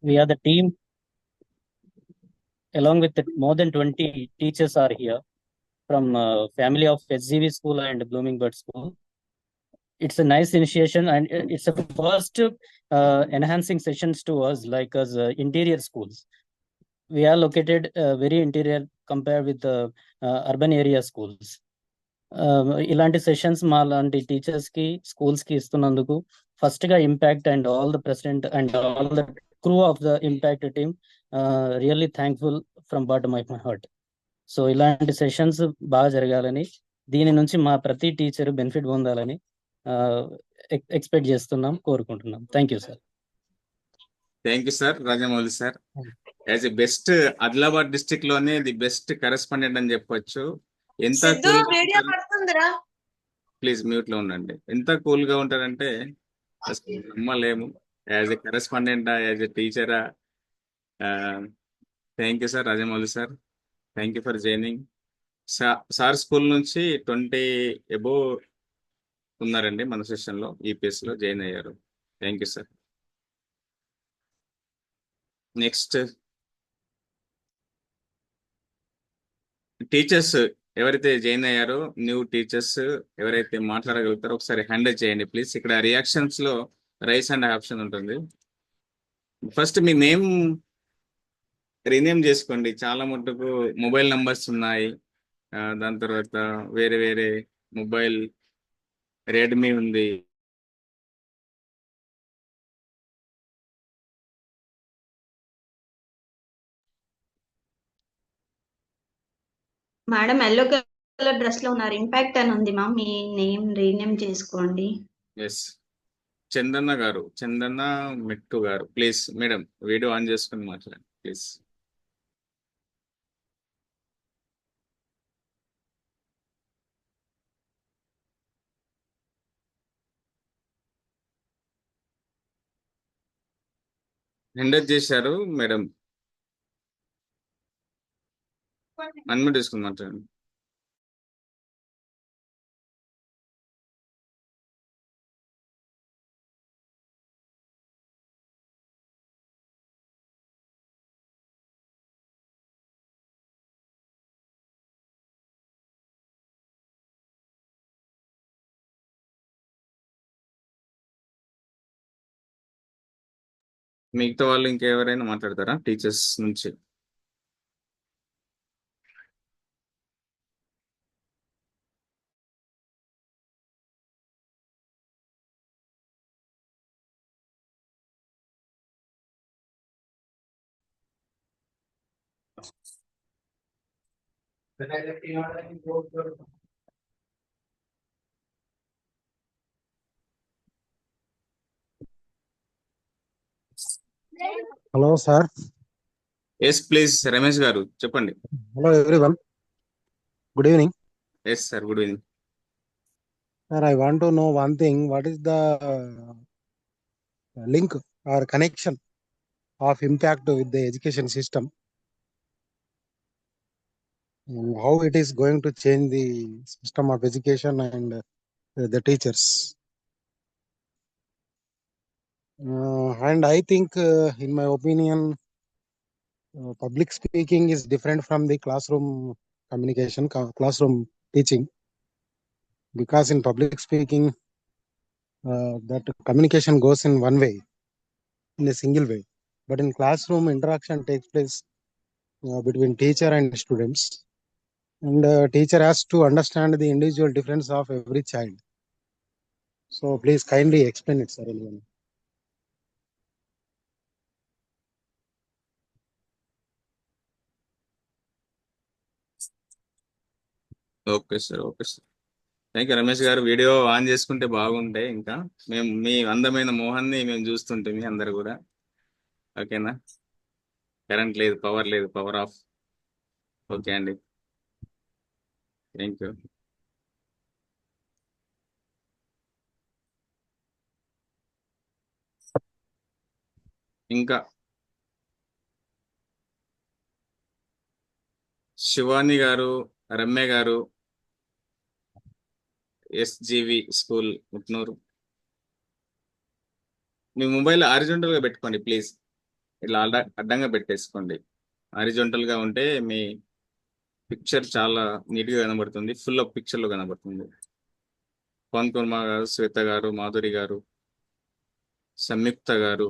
We are the team, along with more than 20 teachers are here from family of SGV School and Blooming Bird School. It's a nice initiation, and it's a first enhancing sessions to us, like as interior schools. We are located very interior compared with the urban area schools. ఇలాంటి sessions మా లాంటి teachers కి schools కి ఇస్తున్నందుకు first గా impact and all the president and all the crew of the impact team really thankful from bottom of my heart. So ఇలాంటి sessions బాగా జరగాలని, దీని నుంచి మా ప్రతి టీచర్ బెనిఫిట్ పొందాలని ఎక్స్పెక్ట్ చేస్తున్నాం, కోరుకుంటున్నాం. Thank you sir. Thank you sir. Rajamouli sir, as a best Adilabad district లోనే ది బెస్ట్ కరెస్పాండెంట్ అని చెప్పొచ్చు. ఎంత ప్లీజ్ మ్యూట్ లో ఉండండి. ఎంత కూల్ గా ఉంటారంటే నమ్మలేము. యాజ్ ఎ కరెస్పాండెంటా, యాజ్ ఎ టీచరా. Thank you sir Rajamouli sir. Thank you for joining. Sir school నుంచి 20 అబోవ్ ఉన్నారండి మన సెషన్ లో, ఈపీఎస్ లో జాయిన్ అయ్యారు. Thank you sir. Next teachers ఎవరైతే జాయిన్ అయ్యారో, న్యూ టీచర్స్ ఎవరైతే మాట్లాడగలుగుతారో ఒకసారి హ్యాండిల్ చేయండి ప్లీజ్. ఇక్కడ రియాక్షన్స్ లో రైస్ అండ్ ఆప్షన్ ఉంటుంది. ఫస్ట్ మీ నేమ్ రీనేమ్ చేసుకోండి. చాలా మటుకు మొబైల్ నంబర్స్ ఉన్నాయి. దాని తర్వాత వేరే వేరే మొబైల్ రెడ్మీ ఉంది. మేడం ఎల్లో కలర్ డ్రెస్ లో ఉన్నారు, ఇంపాక్ట్ అని ఉంది మ్యామ్. మీ నేమ్ రీనేమ్ చేసుకోండి. ఎస్, చందన్న గారు, చందన్న మిట్టు గారు, ప్లీజ్ మేడం వీడియో ఆన్ చేసుకుని మాట్లాడండి ప్లీజ్. హ్యాండ్ చేశారు మేడం, అన్మ్యూట్ చేసుకుని మాట్లాడండి. మిగతా వాళ్ళు ఇంకెవరైనా మాట్లాడతారా టీచర్స్ నుంచి? Hello sir. Yes please, Ramesh గారు చెప్పండి. Hello everyone, good evening. Yes sir, good evening. Sir, I want to know one thing. What is the link or connection of impact with the education system? And how it is going to change the system of education and the teachers? And I think, in my opinion, public speaking is different from the classroom communication, classroom teaching. Because in public speaking, that communication goes in one way, in a single way. But in classroom, interaction takes place between teacher and students. And teacher has to understand the individual difference of every child. So please kindly explain it, sir. Okay sir, okay sir. Thank you Ramesh గారు. Video on చేసుకుంటే బాగుంటాయి. ఇంకా మేము మీ అందమైన మోహన్ని మేము చూస్తుంటే మీ అందరు కూడా. ఓకేనా? కరెంట్ లేదు, పవర్ లేదు, పవర్ ఆఫ్. ఓకే అండి, థ్యాంక్ యూ. ఇంకా శివాని గారు, రమ్య గారు, ఎస్జీవి స్కూల్ ముట్నూరు. మీ మొబైల్ హారిజాంటల్ గా పెట్టుకోండి ప్లీజ్. ఇట్లా అడ్డంగా పెట్టేసుకోండి. హారిజాంటల్ గా ఉంటే మీ పిక్చర్ చాలా నీట్ గా కనబడుతుంది, ఫుల్ ఆఫ్ పిక్చర్ లో కనబడుతుంది. పవన్ కుమార్ గారు, శ్వేత గారు, మాధురి గారు, సంయుక్త గారు,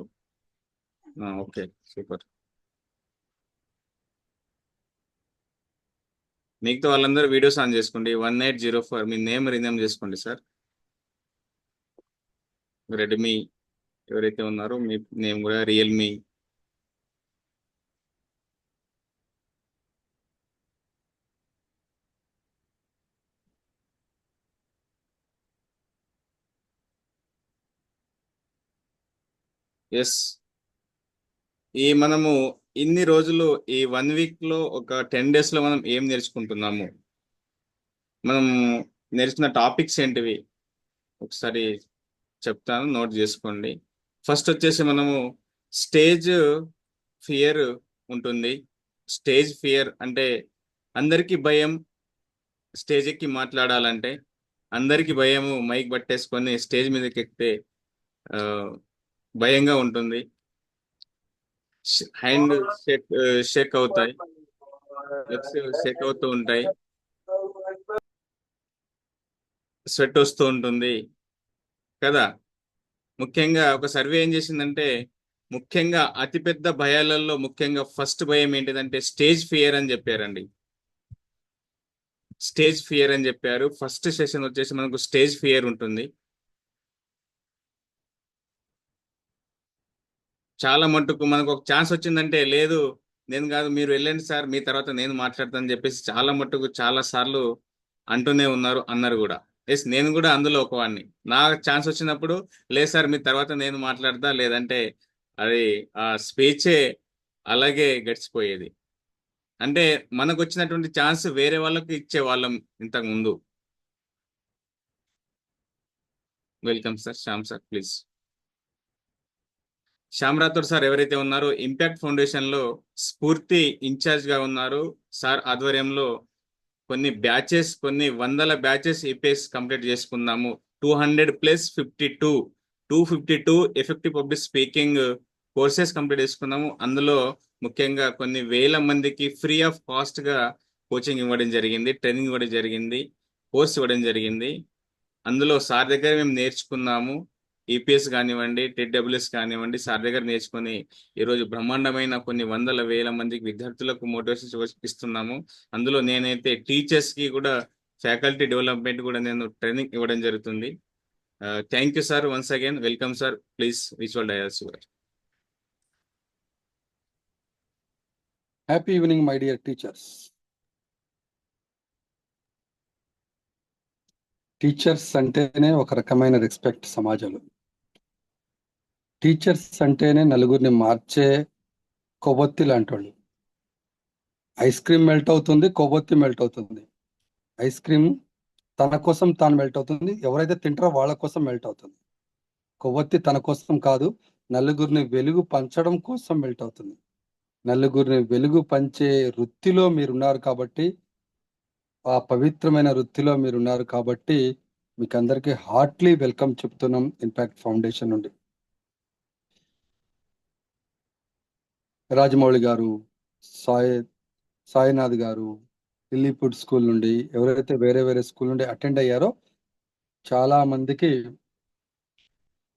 ఓకే సూపర్. మిగతా వాళ్ళందరూ వీడియోస్ ఆన్ చేసుకోండి. 1804 మీ నేమ్ రినేమ్ చేసుకోండి సార్. రెడ్మీ ఎవరైతే ఉన్నారో మీ నేమ్ కూడా రియల్మీ. ఎస్, మనము ఇన్ని రోజులు ఈ 1 వీక్ లో ఒక 10 days లో మనం ఏం నేర్చుకుంటున్నాము, మనం నేర్చుకున్న టాపిక్స్ ఏంటివి ఒకసారి చెప్తాను, నోట్ చేసుకోండి. ఫస్ట్ వచ్చేసి మనము స్టేజ్ ఫియర్ ఉంటుంది. స్టేజ్ ఫియర్ అంటే అందరికీ భయం స్టేజ్ ఎక్కి మాట్లాడాలంటే, అందరికీ భయము మైక్ పట్టేసుకొని స్టేజ్ మీదకి ఎక్కితే భయంగా ఉంటుంది. హ్యాండ్ షేక్ అవుతాయి, లెగ్స్ షేక్ అవుతూ ఉంటాయి, స్వెట్ వస్తూ ఉంటుంది కదా. ముఖ్యంగా ఒక సర్వే ఏం చేసిందంటే, ముఖ్యంగా అతిపెద్ద భయాలలో ముఖ్యంగా ఫస్ట్ భయం ఏంటిదంటే స్టేజ్ ఫియర్ అని చెప్పారండి. స్టేజ్ ఫియర్ అని చెప్పారు. ఫస్ట్ సెషన్ వచ్చేసి మనకు స్టేజ్ ఫియర్ ఉంటుంది. చాలా మట్టుకు మనకు ఒక ఛాన్స్ వచ్చిందంటే, లేదు నేను కాదు మీరు వెళ్ళండి సార్, మీ తర్వాత నేను మాట్లాడతానని చెప్పేసి చాలా మట్టుకు చాలా సార్లు అంటూనే అన్నారు కూడా. ఎస్, నేను కూడా అందులో ఒకవాడిని. నా ఛాన్స్ వచ్చినప్పుడు లేదు సార్ మీ తర్వాత నేను మాట్లాడతా, లేదంటే అది ఆ స్పీచే అలాగే గడిచిపోయేది. అంటే మనకు వచ్చినటువంటి ఛాన్స్ వేరే వాళ్ళకి ఇచ్చే వాళ్ళం ఇంతకు ముందు. Welcome sir, Shyam sir please. Shyam Rathod sir ఎవరైతే ఉన్నారో ఇంపాక్ట్ ఫౌండేషన్ లో స్ఫూర్తి ఇన్ఛార్జ్ గా ఉన్నారు. సార్ ఆధ్వర్యంలో కొన్ని బ్యాచెస్, కొన్ని వందల బ్యాచెస్ ఈపీఎస్ కంప్లీట్ చేసుకున్నాము. 200+52 effective public speaking courses complete చేసుకున్నాము. అందులో ముఖ్యంగా కొన్ని వేల మందికి ఫ్రీ ఆఫ్ కాస్ట్ గా కోచింగ్ ఇవ్వడం జరిగింది, ట్రైనింగ్ ఇవ్వడం జరిగింది, కోర్స్ ఇవ్వడం జరిగింది. అందులో సార్ దగ్గర మేము నేర్చుకున్నాము. ఈపీఎస్ కానివ్వండి, టీడబ్ల్యూఎస్ కానివ్వండి, సార్ దగ్గర నేర్చుకొని ఈరోజు బ్రహ్మాండమైన కొన్ని వందల వేల మందికి విద్యార్థులకు మోటివేషన్ ఇస్తున్నాము. అందులో నేనైతే టీచర్స్ కి కూడా ఫ్యాకల్టీ డెవలప్మెంట్ కూడా నేను ట్రైనింగ్ ఇవ్వడం జరుగుతుంది. Thank you sir, once again welcome sir, please visual dais. Happy evening, my dear teachers. Teachers అంటేనే ఒక రకమైన రెస్పెక్ట్ సమాజంలో. టీచర్స్ అంటేనే నలుగురిని మార్చే కొవ్వొత్తి లాంటి వాళ్ళు. ఐస్ క్రీమ్ మెల్ట్ అవుతుంది, కొవ్వొత్తి మెల్ట్ అవుతుంది. ఐస్ క్రీమ్ తన కోసం తాను మెల్ట్ అవుతుంది, ఎవరైతే తింటారో వాళ్ళ కోసం మెల్ట్ అవుతుంది. కొవ్వొత్తి తన కోసం కాదు, నలుగురిని వెలుగు పంచడం కోసం మెల్ట్ అవుతుంది. నలుగురిని వెలుగు పంచే వృత్తిలో మీరున్నారు కాబట్టి, ఆ పవిత్రమైన వృత్తిలో మీరున్నారు కాబట్టి మీకు అందరికీ హార్ట్లీ వెల్కమ్ చెప్తున్నాం ఇంపాక్ట్ ఫౌండేషన్ నుండి. రాజమౌళి గారు, సాయినాథ్ గారు, లిల్లీపుడ్ స్కూల్ నుండి ఎవరైతే వేరే వేరే స్కూల్ నుండి అటెండ్ అయ్యారో చాలా మందికి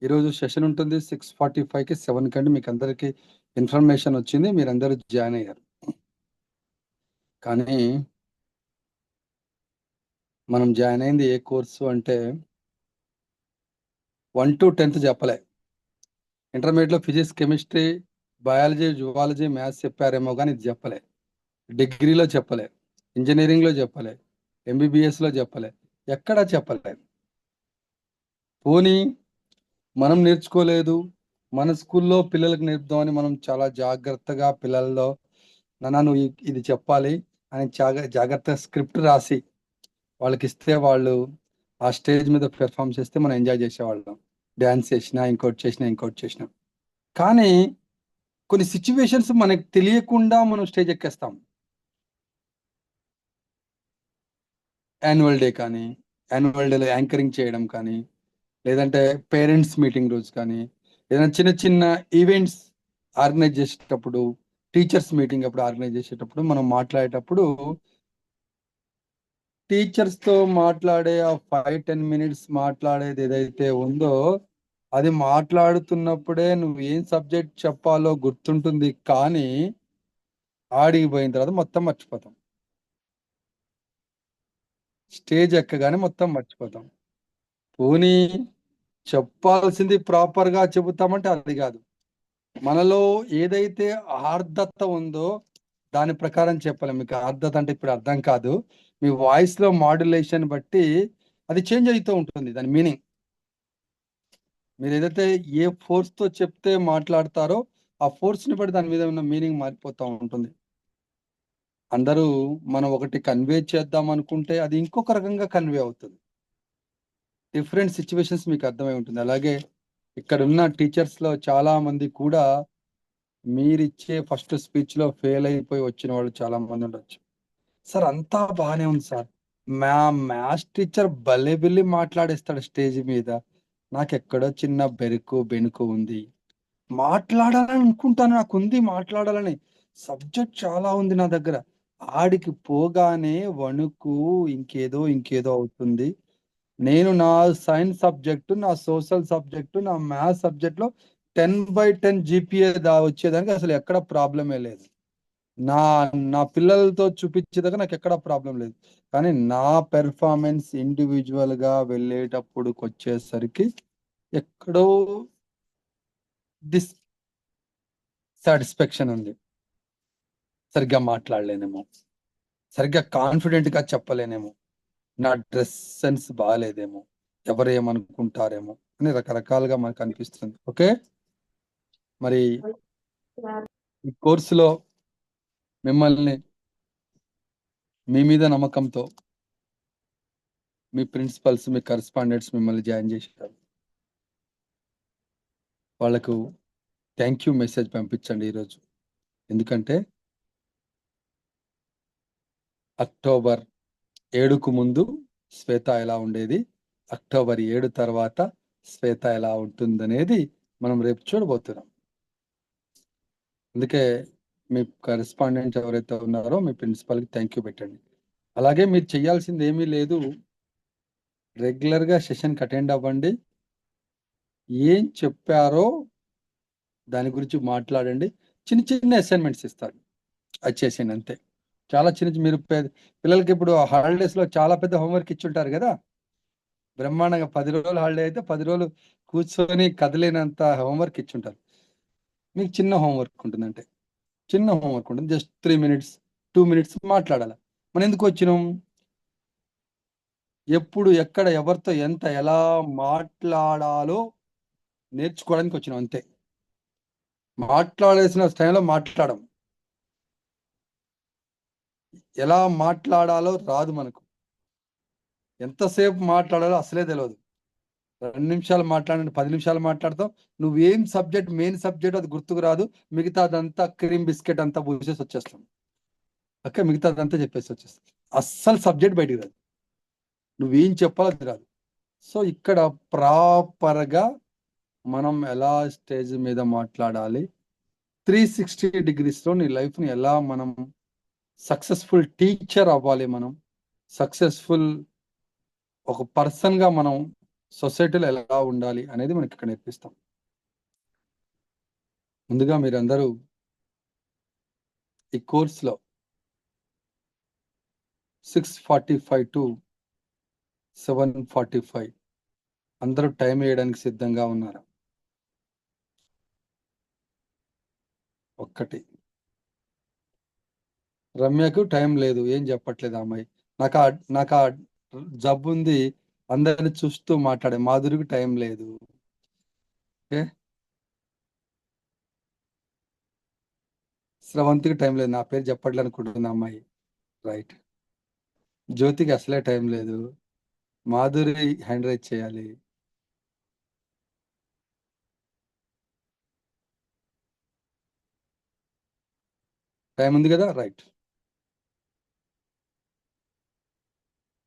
ఈరోజు సెషన్ ఉంటుంది 6:45కి 7 కంటే మీకు అందరికీ ఇన్ఫర్మేషన్ వచ్చింది, మీరందరూ జాయిన్ అయ్యారు. కానీ మనం జాయిన్ అయింది ఏ కోర్సు అంటే 1 to 10th చెప్పలే. ఇంటర్మీడియట్లో physics, chemistry, biology, zoology, maths చెప్పారేమో కానీ ఇది చెప్పలే. డిగ్రీలో చెప్పలే, ఇంజనీరింగ్లో చెప్పలే, ఎంబీబీఎస్లో చెప్పలే, ఎక్కడా చెప్పలే. పోనీ మనం నేర్చుకోలేదు, మన స్కూల్లో పిల్లలకు నేర్పుదామని మనం చాలా జాగ్రత్తగా పిల్లల్లో నువ్వు ఇది చెప్పాలి అని జాగ్రత్తగా స్క్రిప్ట్ రాసి వాళ్ళకి ఇస్తే వాళ్ళు ఆ స్టేజ్ మీద పెర్ఫామ్ చేస్తే మనం ఎంజాయ్ చేసేవాళ్ళం. డ్యాన్స్ చేసినా, ఇంకోటి చేసినా. కానీ కొన్ని సిచ్యువేషన్స్ మనకు తెలియకుండా మనం స్టేజ్ ఎక్కేస్తాం. యాన్యువల్ డేలో యాంకరింగ్ చేయడం కానీ, లేదంటే పేరెంట్స్ మీటింగ్ రోజు కానీ, ఏదైనా చిన్న చిన్న ఈవెంట్స్ ఆర్గనైజ్ చేసేటప్పుడు, టీచర్స్ మీటింగ్ అప్పుడు ఆర్గనైజ్ చేసేటప్పుడు మనం మాట్లాడేటప్పుడు టీచర్స్ తో మాట్లాడే ఆ 5-10 మినిట్స్ మాట్లాడేది ఏదైతే ఉందో అది మాట్లాడుతున్నప్పుడే నువ్వు ఏం సబ్జెక్ట్ చెప్పాలో గుర్తుంటుంది, కానీ ఆడికి పోయిన తర్వాత మొత్తం మర్చిపోతాం. స్టేజ్ ఎక్కగానే మొత్తం మర్చిపోతాం. పోనీ చెప్పాల్సింది ప్రాపర్ గా చెబుతామంటే అది కాదు. మనలో ఏదైతే ఆర్ద్రత ఉందో దాని ప్రకారం చెప్పాలి. మీకు ఆర్ద్రత అంటే ఇప్పుడు అర్థం కాదు, మీ వాయిస్ లో మాడ్యులేషన్ బట్టి అది చేంజ్ అవుతూ ఉంటుంది దాని మీనింగ్. మీరు ఏదైతే ఏ ఫోర్స్ తో చెప్తే మాట్లాడతారో ఆ ఫోర్స్ ని బట్టి దాని మీద ఉన్న మీనింగ్ మారిపోతూ ఉంటుంది. అందరూ మనం ఒకటి కన్వే చేద్దాం అనుకుంటే అది ఇంకొక రకంగా కన్వే అవుతుంది. డిఫరెంట్ సిచ్యువేషన్స్ మీకు అర్థమై ఉంటుంది. అలాగే ఇక్కడ ఉన్న టీచర్స్ లో చాలా మంది కూడా మీరిచ్చే ఫస్ట్ స్పీచ్ లో ఫెయిల్ అయిపోయి వచ్చిన వాళ్ళు చాలా మంది ఉండొచ్చు. సార్ అంతా బాగానే ఉంది సార్, మ్యాథ్స్ టీచర్ భలే బిల్లి మాట్లాడేస్తాడు స్టేజ్ మీద, నాకెక్కడో చిన్న బెనుకు ఉంది, మాట్లాడాలని అనుకుంటాను, నాకు ఉంది మాట్లాడాలని, సబ్జెక్ట్ చాలా ఉంది నా దగ్గర, ఆడికి పోగానే వణుకు ఇంకేదో అవుతుంది. నేను నా సైన్స్ సబ్జెక్టు, నా సోషల్ సబ్జెక్టు, నా మ్యాథ్స్ సబ్జెక్ట్లో 10/10 జీపీఏ వచ్చేదానికి అసలు ఎక్కడ ప్రాబ్లమే లేదు. నా నా పిల్లలతో చూపించేదాకా నాకు ఎక్కడ ప్రాబ్లం లేదు. కానీ నా పెర్ఫార్మెన్స్ ఇండివిజువల్ గా వెళ్ళేటప్పుడు వచ్చేసరికి ఎక్కడో డిస్ సాటిస్ఫాక్షన్ ఉంది. సరిగ్గా మాట్లాడలేనేమో, సరిగ్గా కాన్ఫిడెంట్ గా చెప్పలేనేమో, నా డ్రెస్ సెన్స్ బాగాలేదేమో, ఎవరు ఏమనుకుంటారేమో అని రకరకాలుగా మనకు అనిపిస్తుంది. ఓకే, మరి ఈ కోర్సులో మిమ్మల్ని మీ మీద నమ్మకంతో మీ ప్రిన్సిపల్స్, మీ కరెస్పాండెంట్స్ మిమ్మల్ని జాయిన్ చేశారు. వాళ్ళకు థ్యాంక్ యూ మెసేజ్ పంపించండి ఈరోజు. ఎందుకంటే అక్టోబర్ 7కు ముందు శ్వేత ఎలా ఉండేది, అక్టోబర్ 7 తర్వాత శ్వేత ఎలా ఉంటుందనేది మనం రేపు చూడబోతున్నాం. అందుకే మీ కరెస్పాండెంట్ ఎవరైతే ఉన్నారో మీ ప్రిన్సిపల్కి థ్యాంక్ యూ పెట్టండి. అలాగే మీరు చేయాల్సింది ఏమీ లేదు, రెగ్యులర్గా సెషన్కి అటెండ్ అవ్వండి, ఏం చెప్పారో దాని గురించి మాట్లాడండి, చిన్న అసైన్మెంట్స్ ఇస్తారు అది చేసేయండి అంతే. చాలా మీరు పిల్లలకి ఇప్పుడు హాలిడేస్లో చాలా పెద్ద హోంవర్క్ ఇచ్చుంటారు కదా, బ్రహ్మాండంగా 10 రోజులు హాలిడే అయితే 10 రోజులు కూర్చొని కదిలేనంత హోంవర్క్ ఇచ్చుంటారు. మీకు చిన్న హోంవర్క్ ఉంటుంది, అంటే చిన్న హోంవర్క్ ఉంటుంది, జస్ట్ 3 మినిట్స్ 2 మినిట్స్ మాట్లాడాలి. మనం ఎందుకు వచ్చినాం, ఎప్పుడు ఎక్కడ ఎవరితో ఎలా మాట్లాడాలో నేర్చుకోవడానికి వచ్చినాం అంతే. మాట్లాడాల్సిన టైంలో మాట్లాడడం, ఎలా మాట్లాడాలో రాదు మనకు, ఎంతసేపు మాట్లాడాలో అసలే తెలియదు. 2 నిమిషాలు మాట్లాడండి, 10 నిమిషాలు మాట్లాడతాం, నువ్వేం సబ్జెక్ట్ మెయిన్ సబ్జెక్ట్ అది గుర్తుకు రాదు, మిగతాదంతా క్రీమ్ బిస్కెట్ అంతా పూసేసి వచ్చేస్తాం. ఓకే, మిగతాదంతా చెప్పేసి వచ్చేస్తాం, అస్సలు సబ్జెక్ట్ బయటికి రాదు, నువ్వేం చెప్పాలో అది రాదు. సో ఇక్కడ ప్రాపర్గా మనం ఎలా స్టేజ్ మీద మాట్లాడాలి, 360 డిగ్రీస్లో నీ లైఫ్ని ఎలా మనం సక్సెస్ఫుల్ టీచర్ అవ్వాలి, మనం సక్సెస్ఫుల్ ఒక పర్సన్గా మనం సొసైటీలో ఎలా ఉండాలి అనేది మనకి ఇక్కడ నేర్పిస్తాం. ముందుగా మీరందరూ ఈ కోర్సులో 6:45 to 7:45 అందరూ టైం వేయడానికి సిద్ధంగా ఉన్నారు. ఒక్కటి, రమ్యకు టైం లేదు, ఏం చెప్పట్లేదు అమ్మాయి, నాకు ఆ జబ్బు ఉంది, అందరిని చూస్తూ మాట్లాడే మాధురికి టైం లేదు. ఓకే, శ్రవంతికి టైం లేదు, నా పేరు చెప్పట్లేదు అనుకుంటుంది అమ్మాయి, రైట్. జ్యోతికి అసలే టైం లేదు, మాధురి హ్యాండ్ రైజ్ చేయాలి. టైం ఉంది కదా, రైట్.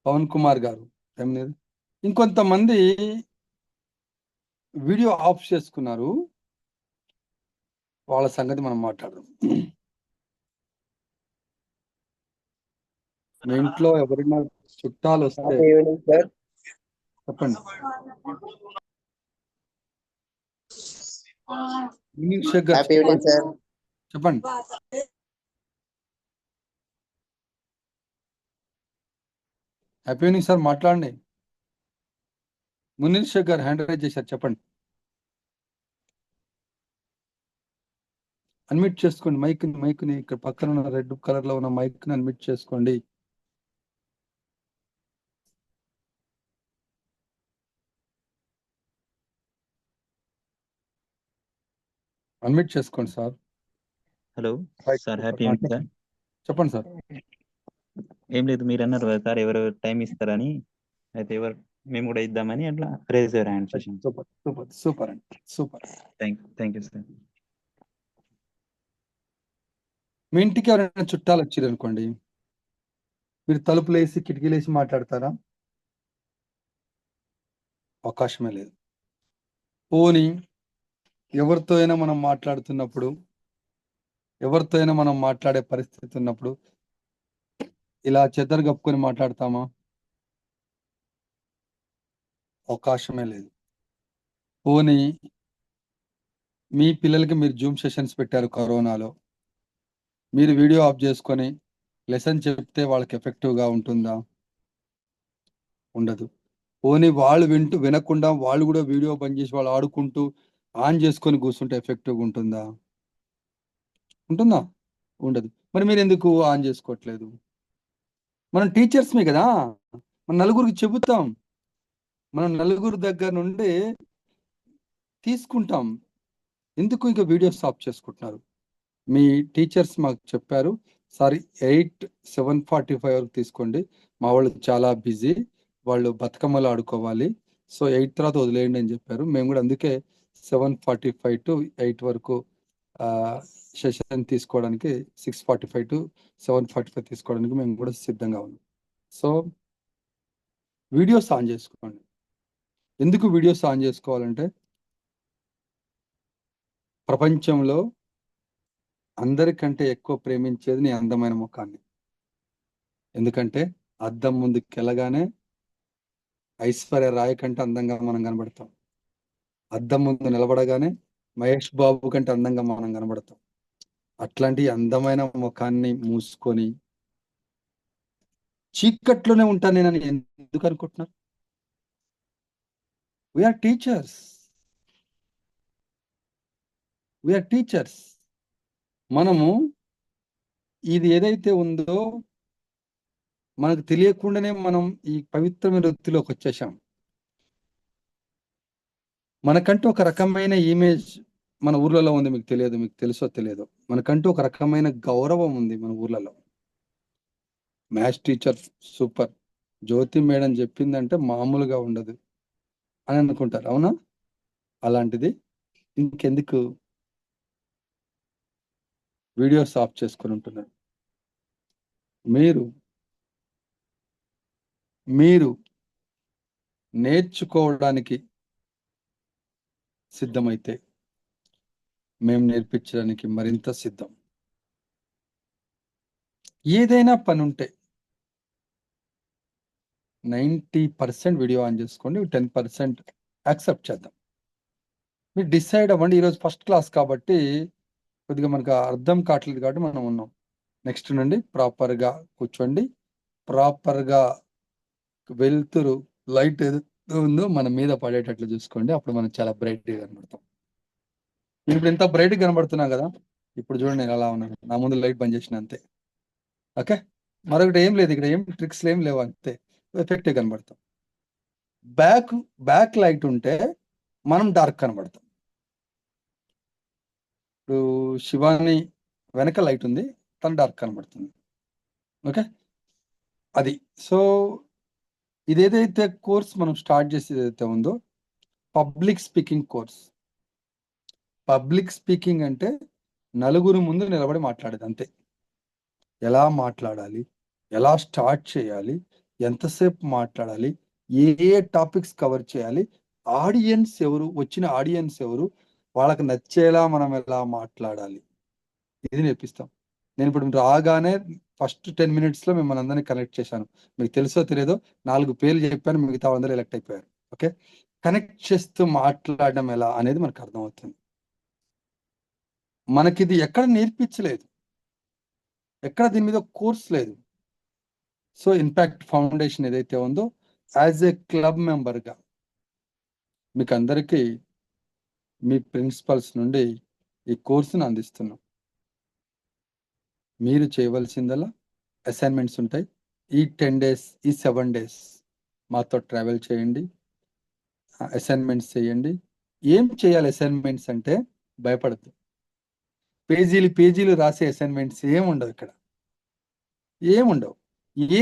పవన్ కుమార్ గారు టైం లేదు. ఇంకొంతమంది వీడియో ఆఫ్ చేసుకున్నారు, వాళ్ళ సంగతి మనం మాట్లాడదాం. మీ ఇంట్లో ఎవరైనా చుట్టాలు వస్తే హ్యాపీ ఈవినింగ్ సార్. చెప్పండి. మునీర్ షేక్ గారు హ్యాపీ ఈవినింగ్ సార్. చెప్పండి. హ్యాపీ ఈవినింగ్ సార్, మాట్లాడండి. మునీర్ షేక్ గారు హ్యాండ్ రైజ్ చేశారు, చెప్పండి. అన్మ్యూట్ చేసుకోండి మైక్ని ఇక్కడ పక్కన ఉన్న రెడ్ కలర్ లో ఉన్న మైక్ని అన్మ్యూట్ చేసుకోండి. అన్మ్యూట్ చేసుకోండి sir. Hello sir, happy evening sir. చెప్పండి సార్. ఏం లేదు, మీరు అన్నారు కదా సార్ ఎవరు టైం ఇస్తారని, అయితే మేము కూడా ఇద్దామని అట్లా రేజ్ యువర్ హ్యాండ్ చేసాం. సూపర్ సూపర్ సూపర్ అండి, సూపర్. Thank you sir. మీ ఇంటికి ఎవరైనా చుట్టాలు వచ్చారు అనుకోండి, మీరు తలుపులు వేసి కిటికీలు వేసి మాట్లాడతారా? అవకాశమే లేదు. పోనీ ఎవరితో అయినా మనం మాట్లాడుతున్నప్పుడు, ఎవరితో అయినా మనం మాట్లాడే పరిస్థితి ఉన్నప్పుడు ఇలా చెద్దరు కప్పుకొని మాట్లాడతామా? అవకాశమే లేదు. పోనీ మీ పిల్లలకి మీరు జూమ్ సెషన్స్ పెట్టారు కరోనాలో, మీరు వీడియో ఆఫ్ చేసుకొని లెసన్ చెప్తే వాళ్ళకి ఎఫెక్టివ్గా ఉంటుందా? ఉండదు. పోనీ వాళ్ళు వినకుండా వాళ్ళు కూడా వీడియో బంద్ చేసి వాళ్ళు ఆడుకుంటూ ఆన్ చేసుకొని కూర్చుంటే ఎఫెక్టివ్గా ఉంటుందా? ఉంటుందా? ఉండదు. మరి మీరు ఎందుకు ఆన్ చేసుకోవట్లేదు? మనం టీచర్స్మే కదా, మనం నలుగురికి చెబుతాం, మనం నలుగురు దగ్గర నుండి తీసుకుంటాం. ఎందుకు ఇంకా వీడియో స్టాప్ చేసుకుంటున్నారు? మీ టీచర్స్ మాకు చెప్పారు, సారీ 7:45 వరకు తీసుకోండి, మా వాళ్ళు చాలా బిజీ, వాళ్ళు బతుకమ్మలు ఆడుకోవాలి, సో 8 తర్వాత వదిలేయండి అని చెప్పారు. మేము కూడా అందుకే 7:45 to 8 వరకు సెషన్ తీసుకోవడానికి, 6:45 to 7:45 తీసుకోవడానికి మేము కూడా సిద్ధంగా ఉన్నాం. సో వీడియోస్ ఆన్ చేసుకోండి. ఎందుకు వీడియోస్ ఆన్ చేసుకోవాలంటే, ప్రపంచంలో అందరికంటే ఎక్కువ ప్రేమించేది నీ అందమైన ముఖాన్ని. ఎందుకంటే అద్దం ముందుకు వెళ్ళగానే ఐశ్వర్య రాయ్ కంటే అందంగా మనం కనబడతాం, అద్దం ముందు నిలబడగానే మహేష్ బాబు కంటే అందంగా మనం కనబడతాం. అట్లాంటి అందమైన ముఖాన్ని మూసుకొని చీకట్లోనే ఉంటాను నేనని ఎందుకు అనుకుంటున్నారు? We are teachers. మనము ఇది ఏదైతే ఉందో మనకు తెలియకుండానే మనం ఈ పవిత్రమైన వృత్తిలోకి వచ్చేసాం. మనకంటూ ఒక రకమైన ఇమేజ్ మన ఊర్లలో ఉంది, మీకు తెలియదు, మీకు తెలుసో తెలియదు. మనకంటూ ఒక రకమైన గౌరవం ఉంది మన ఊర్లలో. మ్యాథ్స్ టీచర్ సూపర్, జ్యోతి మేడం చెప్పిందంటే మామూలుగా ఉండదు అని అనుకుంటారు, అవునా? అలాంటిది ఇంకెందుకు వీడియోస్ ఆఫ్ చేసుకొని ఉంటున్నారు? మీరు నేర్చుకోవడానికి సిద్ధమైతే మేము నేర్పించడానికి మరింత సిద్ధం. ఏదైనా పని ఉంటే 90% వీడియో ఆన్ చేసుకోండి, 10% యాక్సెప్ట్ చేద్దాం. మీరు డిసైడ్ అవ్వండి. ఈరోజు ఫస్ట్ క్లాస్ కాబట్టి కొద్దిగా మనకు అర్థం కావట్లేదు కాబట్టి మనం ఉన్నాం. నెక్స్ట్ నుండి ప్రాపర్గా కూర్చోండి, ప్రాపర్గా వెళ్తురు లైట్ ఏదో ఉందో మన మీద పడేటట్లు చూసుకోండి. అప్పుడు మనం చాలా బ్రైట్గా కనబడతాం. ఇప్పుడు ఎంత బ్రైట్గా కనబడుతున్నా కదా, ఇప్పుడు చూడండి నేను ఎలా ఉన్నాను, నా ముందు లైట్ బంద్ చేసిన అంతే. ఓకే, మరొకటి ఏం లేదు, ఇక్కడ ఏం ట్రిక్స్ ఏం లేవు, అంతే ఎఫెక్టివ్ కనబడతాం. బ్యాక్ లైట్ ఉంటే మనం డార్క్ కనబడతాం. ఇప్పుడు శివాని వెనక లైట్ ఉంది, తను డార్క్ కనబడుతుంది. ఓకే, అది. సో ఇదేదైతే కోర్స్ మనం స్టార్ట్ చేసేది ఏదైతే ఉందో public speaking course. Public speaking అంటే నలుగురు ముందు నిలబడి మాట్లాడేది, అంతే. ఎలా మాట్లాడాలి, ఎలా స్టార్ట్ చేయాలి, ఎంతసేపు మాట్లాడాలి, ఏ టాపిక్స్ కవర్ చేయాలి, ఆడియన్స్ ఎవరు, వచ్చిన ఆడియన్స్ ఎవరు, వాళ్ళకి నచ్చేలా మనం ఎలా మాట్లాడాలి ఇది నేర్పిస్తాం. నేను ఇప్పుడు రాగానే ఫస్ట్ 10 minutesలో మిమ్మల్ని అందరినీ కనెక్ట్ చేశాను. మీకు తెలుసో తెలియదో 4 పేర్లు చెప్పాను, మిగతా అందరూ ఎలక్ట్ అయిపోయారు. ఓకే, కనెక్ట్ చేస్తూ మాట్లాడడం ఎలా అనేది మనకు అర్థమవుతుంది. మనకి ఇది ఎక్కడ నేర్పించలేదు, ఎక్కడ దీని మీద కోర్స్ లేదు. సో ఇంపాక్ట్ ఫౌండేషన్ ఏదైతే ఉందో యాజ్ ఏ క్లబ్ మెంబర్గా మీకు అందరికీ మీ ప్రిన్సిపల్స్ నుండి ఈ కోర్సును అందిస్తున్నాం. మీరు చేయవలసిందల్లా అసైన్మెంట్స్ ఉంటాయి. ఈ 10 days, ఈ 7 days మాతో ట్రావెల్ చేయండి, అసైన్మెంట్స్ చేయండి. ఏం చేయాలి అసైన్మెంట్స్ అంటే భయపడద్దు. పేజీలు రాసే అసైన్మెంట్స్ ఏముండవు ఇక్కడ, ఏముండవు.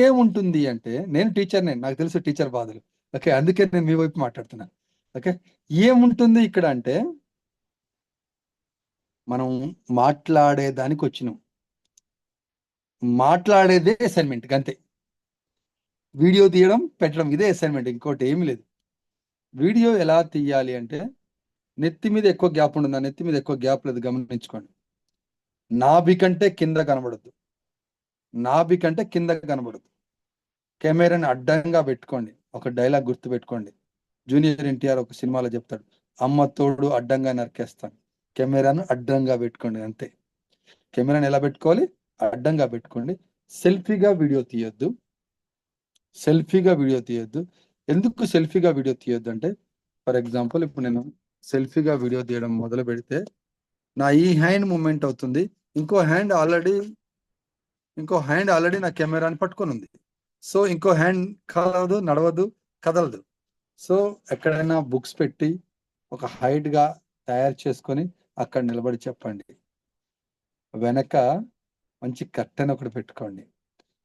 ఏముంటుంది అంటే నేను టీచర్నే, నాకు తెలుసు టీచర్ బాధలు. ఓకే, అందుకే నేను మీ వైపు మాట్లాడుతున్నాను. ఓకే, ఏముంటుంది ఇక్కడ అంటే మనం మాట్లాడేదానికి వచ్చినాం, మాట్లాడేదే అసైన్మెంట్ అంతే. వీడియో తీయడం పెట్టడం ఇదే అసైన్మెంట్, ఇంకోటి ఏమీ లేదు. వీడియో ఎలా తీయాలి అంటే నెత్తి మీద ఎక్కువ గ్యాప్ ఉంటుంది, నెత్తి మీద ఎక్కువ గ్యాప్ లేదు, గమనించుకోండి. నాభి కంటే కింద కనబడద్దు, నాభి కంటే కింద కనబడద్దు. కెమెరాని అడ్డంగా పెట్టుకోండి. ఒక డైలాగ్ గుర్తు పెట్టుకోండి, జూనియర్ ఎన్టీఆర్ ఒక సినిమాలో చెప్తాడు, అమ్మ తోడు అడ్డంగా నరికేస్తాను. కెమెరాను అడ్డంగా పెట్టుకోండి అంతే. కెమెరాని ఎలా పెట్టుకోవాలి, అడ్డంగా పెట్టుకోండి. సెల్ఫీగా వీడియో తీయొద్దు, సెల్ఫీగా వీడియో తీయొద్దు. ఎందుకు సెల్ఫీగా వీడియో తీయొద్దు అంటే, ఫర్ ఎగ్జాంపుల్ ఇప్పుడు నేను సెల్ఫీగా వీడియో తీయడం మొదలు పెడితే నా ఈ హ్యాండ్ మూమెంట్ అవుతుంది, ఇంకో హ్యాండ్ ఆల్రెడీ నా కెమెరాని పట్టుకొని ఉంది. సో ఇంకో హ్యాండ్ కదలదు, నడవదు, కదలదు. సో ఎక్కడైనా బుక్స్ పెట్టి ఒక హైట్గా తయారు చేసుకొని అక్కడ నిలబడి చెప్పండి. వెనక మంచి కర్టెన్ ఒకటి పెట్టుకోండి.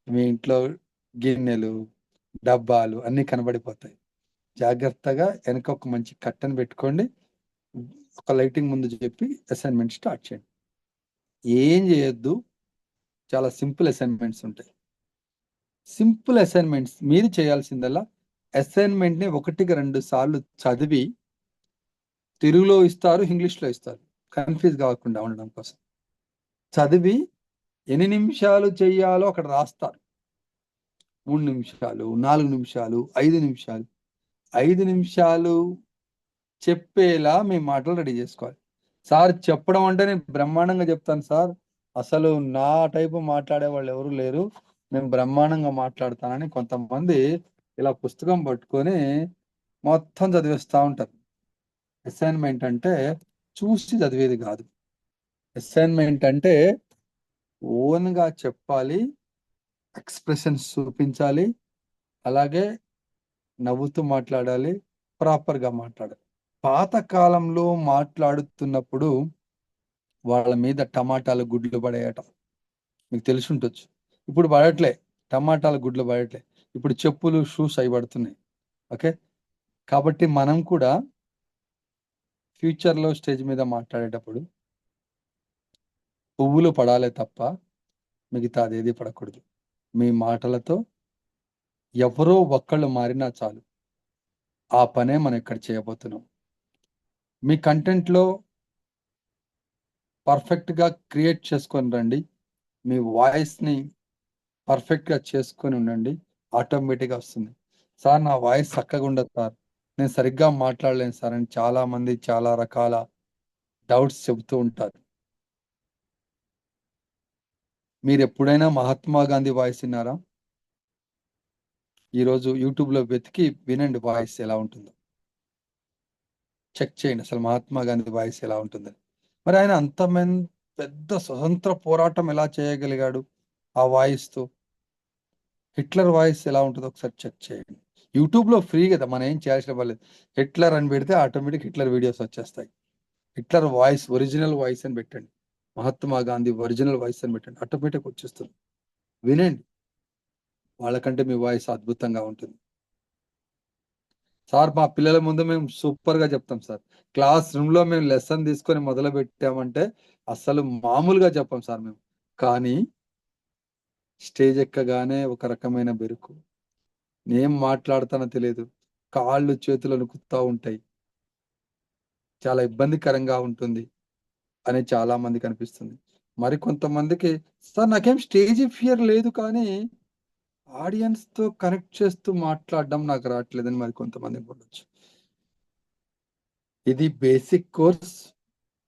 మీ ఇంట్లో గిన్నెలు, డబ్బాలు అన్నీ కనబడిపోతాయి. జాగ్రత్తగా వెనక ఒక మంచి కర్టెన్ పెట్టుకోండి. ఒక లైటింగ్ ముందు చెప్పి అసైన్మెంట్ స్టార్ట్ చేయండి. ఏం చేయొద్దు, చాలా సింపుల్ అసైన్మెంట్స్ ఉంటాయి. సింపుల్ అసైన్మెంట్స్ మీరు చేయాల్సిందల్లా అసైన్మెంట్ని 1-2 సార్లు చదివి, తెలుగులో ఇస్తారు, ఇంగ్లీష్లో ఇస్తారు, కన్ఫ్యూజ్ కాకుండా ఉండడం కోసం చదివి ఎన్ని నిమిషాలు చెయ్యాలో అక్కడ రాస్తారు. 3 నిమిషాలు, 4 నిమిషాలు, 5 నిమిషాలు. 5 నిమిషాలు చెప్పేలా మీ మాటలు రెడీ చేసుకోవాలి. సార్ చెప్పడం అంటే నేను బ్రహ్మాండంగా చెప్తాను సార్, అసలు నా టైపు మాట్లాడే వాళ్ళు ఎవరు లేరు, మేము బ్రహ్మాండంగా మాట్లాడతానని కొంతమంది ఇలా పుస్తకం పట్టుకొని మొత్తం చదివేస్తూ ఉంటారు. అసైన్మెంట్ అంటే చూసి చదివేది కాదు. అసైన్మెంట్ అంటే ఓన్గా చెప్పాలి, ఎక్స్ప్రెషన్స్ చూపించాలి, అలాగే నవ్వుతూ మాట్లాడాలి, ప్రాపర్గా మాట్లాడాలి. పాతకాలంలో మాట్లాడుతున్నప్పుడు వాళ్ళ మీద టమాటాలు గుడ్లు పడేయట, మీకు తెలిసి ఉండొచ్చు. ఇప్పుడు పడట్లే, టమాటాలు గుడ్లు పడట్లే, ఇప్పుడు చెప్పులు, షూస్ అవి పడుతున్నాయి. ఓకే, కాబట్టి మనం కూడా ఫ్యూచర్లో స్టేజ్ మీద మాట్లాడేటప్పుడు పువ్వులు పడాలే తప్ప మిగతా అదేది పడకూడదు. మీ మాటలతో ఎవరో ఒక్కళ్ళు మారినా చాలు, ఆ పనే మనం ఇక్కడ చేయబోతున్నాం. మీ కంటెంట్లో పర్ఫెక్ట్గా క్రియేట్ చేసుకొని రండి, మీ వాయిస్ని పర్ఫెక్ట్గా చేసుకొని ఉండండి, ఆటోమేటిక్గా వస్తుంది. సార్ నా వాయిస్ చక్కగా ఉండదు సార్, నేను సరిగ్గా మాట్లాడలేను సార్ అని చాలామంది చాలా రకాల డౌట్స్ చెబుతూ ఉంటారు. మీరు ఎప్పుడైనా మహాత్మా గాంధీ వాయిస్ విన్నారా? ఈరోజు యూట్యూబ్లో వెతికి వినండి వాయిస్ ఎలా ఉంటుందో, చెక్ చేయండి అసలు మహాత్మా గాంధీ వాయిస్ ఎలా ఉంటుందని. మరి ఆయన అంత పెద్ద స్వతంత్ర పోరాటం ఎలా చేయగలిగాడు ఆ వాయిస్తో? హిట్లర్ వాయిస్ ఎలా ఉంటుందో ఒకసారి చెక్ చేయండి. యూట్యూబ్లో ఫ్రీ కదా, మనం ఏం చేయాల్సిన పర్లేదు. హిట్లర్ అని పెడితే ఆటోమేటిక్ హిట్లర్ వీడియోస్ వచ్చేస్తాయి. హిట్లర్ వాయిస్, ఒరిజినల్ వాయిస్ అని పెట్టండి, మహాత్మా గాంధీ ఒరిజినల్ వాయిస్ అని పెట్టండి, ఆటోమేటిక్ వచ్చేస్తుంది. వినండి, వాళ్ళకంటే మీ వాయిస్ అద్భుతంగా ఉంటుంది. సార్ మా పిల్లల ముందు మేము సూపర్గా చెప్తాం సార్, క్లాస్ రూమ్లో మేము లెసన్ తీసుకొని మొదలు పెట్టామంటే అసలు మామూలుగా చెప్పాం సార్ మేము. కానీ స్టేజ్ ఎక్కగానే ఒక రకమైన బెరుకు, నేను మాట్లాడతానో తెలియదు, కాళ్ళు చేతులు వణుకుతా ఉంటాయి. చాలా ఇబ్బందికరంగా ఉంటుంది అని చాలా మందికి అనిపిస్తుంది. మరి కొంతమందికి సార్ నాకేం స్టేజ్ ఫియర్ లేదు, కానీ ఆడియన్స్ తో కనెక్ట్ చేస్తూ మాట్లాడడం నాకు రావట్లేదని మరి కొంతమందికి ఉండొచ్చు. ఇది basic course,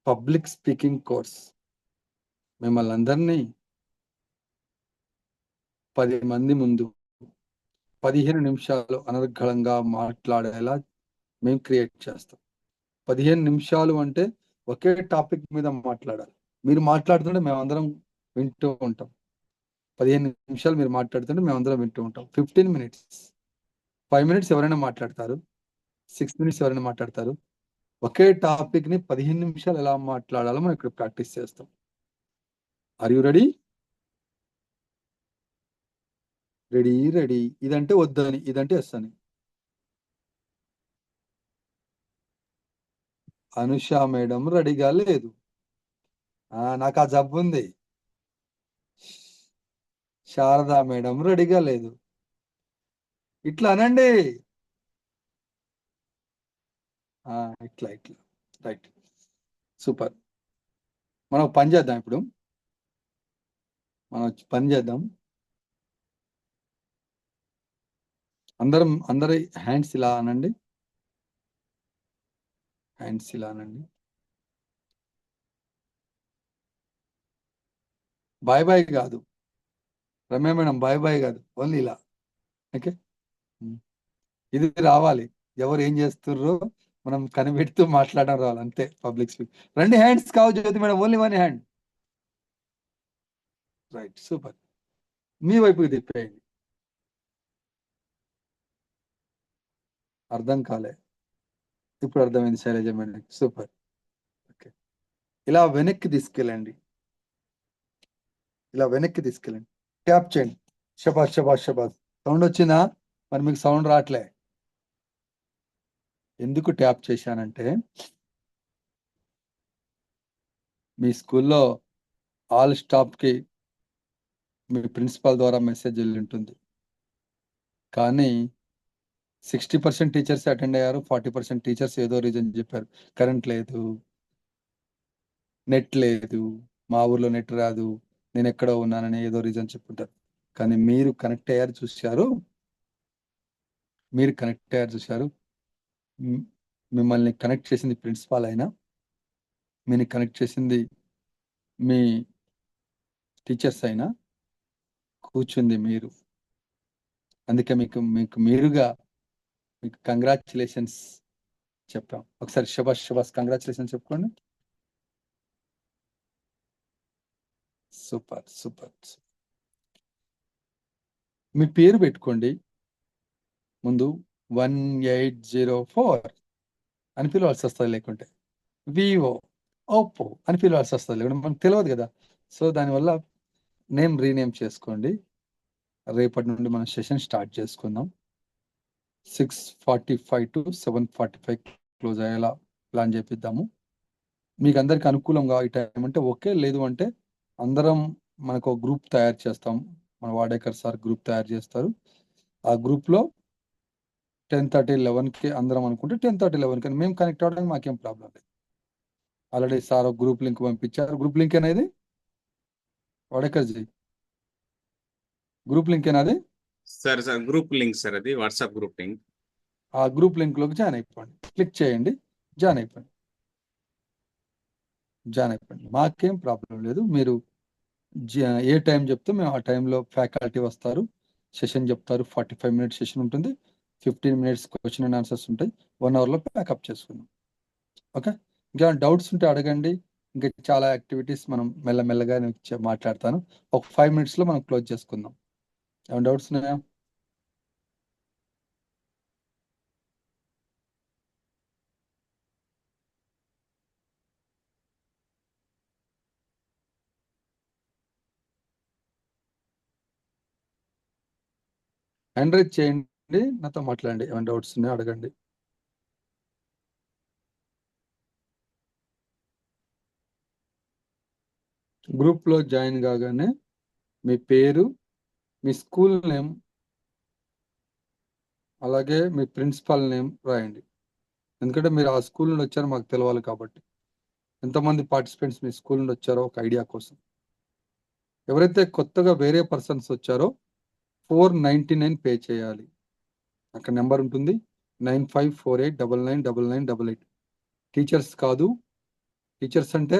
public speaking course. మిమ్మల్ని అందరినీ 10 మంది ముందు 15 నిమిషాలు అనర్గళంగా మాట్లాడేలా మేము క్రియేట్ చేస్తాం. 15 నిమిషాలు అంటే ఒకే టాపిక్ మీద మాట్లాడాలి. మీరు మాట్లాడుతుంటే మేమందరం వింటూ ఉంటాం. 15 నిమిషాలు మీరు మాట్లాడుతుంటే మేమందరం వింటూ ఉంటాం. 15 మినిట్స్, 5 మినిట్స్ ఎవరైనా మాట్లాడతారు, 6 మినిట్స్ ఎవరైనా మాట్లాడతారు. ఒకే టాపిక్ ని 15 నిమిషాలు ఎలా మాట్లాడాలో మనం ఇక్కడ ప్రాక్టీస్ చేస్తాం. Are you ready? Ready ready. ఇదంటే వద్దని, ఇదంటే ఎస్ అని. అనుష మేడం రెడీగా లేదు. నాకు ఆ జబ్బు ఉంది. శారదా మేడం రెడీగా లేదు. ఇట్లా అనండి. ఇట్లా ఇట్లా. Right, super. మనం పని చేద్దాం ఇప్పుడు. మనం పని చేద్దాం. అందరి హ్యాండ్స్ ఇలా అనండి. హ్యాండ్స్ ఇలా అనండి. బాయ్ బాయ్ కాదు రమ్య మేడం, బాయ్ బాయ్ కాదు, ఓన్లీ ఇలా. ఓకే, ఇది రావాలి. ఎవరు ఏం చేస్తుర్రో మనం కనిపెడుతూ మాట్లాడడం రావాలి, అంతే. Public speak. 2 హ్యాండ్స్ కావు Jyothi madam, only 1 hand. Right, super. మీ వైపుకి తిప్పేయండి. అర్థం కాలే, ఇప్పుడు అర్థమైంది శైలజ మేడం, సూపర్. ఓకే, ఇలా వెనక్కి తీసుకెళ్ళండి. ఇలా వెనక్కి తీసుకెళ్ళండి. ట్యాప్ చేయండి. షబాష్ షబాష్ షబాష్. సౌండ్ వచ్చిందా? మరి మీకు సౌండ్ రావట్లే. ఎందుకు ట్యాప్ చేశానంటే, మీ స్కూల్లో ఆల్ స్టాఫ్కి మీ ప్రిన్సిపాల్ ద్వారా మెసేజ్ వెళ్ళి ఉంటుంది, కానీ 60% టీచర్స్ అటెండ్ అయ్యారు, 40% టీచర్స్ ఏదో రీజన్ చెప్పారు. కరెంట్ లేదు, నెట్ లేదు, మా ఊర్లో నెట్ రాదు, నేను ఎక్కడో ఉన్నానని ఏదో రీజన్ చెప్పుంటారు. కానీ మీరు కనెక్ట్ అయ్యారు, చూశారు. మీరు కనెక్ట్ అయ్యారు, చూశారు. మిమ్మల్ని కనెక్ట్ చేసింది ప్రిన్సిపాల్ అయినా, మీరు కనెక్ట్ చేసింది మీ టీచర్స్ అయినా, కూర్చుంది మీరు. అందుకే మీకు మీరుగా మీకు కంగ్రాచులేషన్స్ చెప్పాం. ఒకసారి శబాష్ శబాష్, కంగ్రాచులేషన్స్ చెప్పుకోండి. Super super. మీ పేరు పెట్టుకోండి ముందు. 1804 అని పిలవాల్సి వస్తుంది, లేకుంటే వివో, ఓప్పో అని పిలవాల్సి వస్తుంది, లేకుంటే మనకు తెలియదు కదా. సో దానివల్ల నేమ్ రీనేమ్ చేసుకోండి. రేపటి నుండి మనం సెషన్ స్టార్ట్ చేసుకుందాం. 6:45 to 7:45 క్లోజ్ అయ్యేలా ప్లాన్ చేపిద్దాము. మీకు అందరికి అనుకూలంగా ఈ టైం అంటే ఓకే, లేదు అంటే అందరం మనకు ఒక గ్రూప్ తయారు చేస్తాం. మన వాడేకర్ సార్ గ్రూప్ తయారు చేస్తారు. ఆ గ్రూప్లో 10:30, 11కి అందరం అనుకుంటే 10:30, 11కి మేము కనెక్ట్ అవ్వడానికి మాకేం ప్రాబ్లం లేదు. ఆల్రెడీ సార్ ఒక గ్రూప్ లింక్ పంపించారు. గ్రూప్ లింక్ అనేది వాడేకర్జీ, గ్రూప్ లింక్ అనేది సార్ గ్రూప్ లింక్ సార్, అది వాట్సాప్ గ్రూప్ లింక్. ఆ గ్రూప్ లింక్లోకి జాయిన్ అయిపోండి. క్లిక్ చేయండి, జాయిన్ అయిపోండి. మాకేం ప్రాబ్లం లేదు. మీరు ఏ టైం చెప్తే మేము ఆ టైంలో ఫ్యాకల్టీ వస్తారు, సెషన్ చెప్తారు. 45 మినిట్స్ సెషన్ ఉంటుంది, 15 మినిట్స్ క్వశ్చన్ అండ్ ఆన్సర్స్ ఉంటాయి. 1 అవర్లో ప్యాకప్ చేసుకుందాం. ఓకే, ఇంకా డౌట్స్ ఉంటే అడగండి. ఇంకా చాలా యాక్టివిటీస్ మనం మెల్లమెల్లగా మాట్లాడతాను. ఒక 5 మినిట్స్లో మనం క్లోజ్ చేసుకుందాం. ఏమైనా డౌట్స్ ఉన్నాయా? హ్యాండ్ రైజ్ చేయండి, నాతో మాట్లాడండి. ఏమైనా డౌట్స్ ఉన్నాయో అడగండి. గ్రూప్లో జాయిన్ కాగానే మీ పేరు, మీ స్కూల్ నేమ్, అలాగే మీ ప్రిన్సిపాల్ నేమ్ రాయండి. ఎందుకంటే మీరు ఆ స్కూల్ నుండి వచ్చారో మాకు తెలవాలి కాబట్టి. ఎంతమంది పార్టిసిపెంట్స్ మీ స్కూల్ నుండి వచ్చారో ఒక ఐడియా కోసం. ఎవరైతే కొత్తగా వేరే పర్సన్స్ వచ్చారో 499 పే చేయాలి. అక్కడ నెంబర్ ఉంటుంది 9548999988. టీచర్స్ కాదు. టీచర్స్ అంటే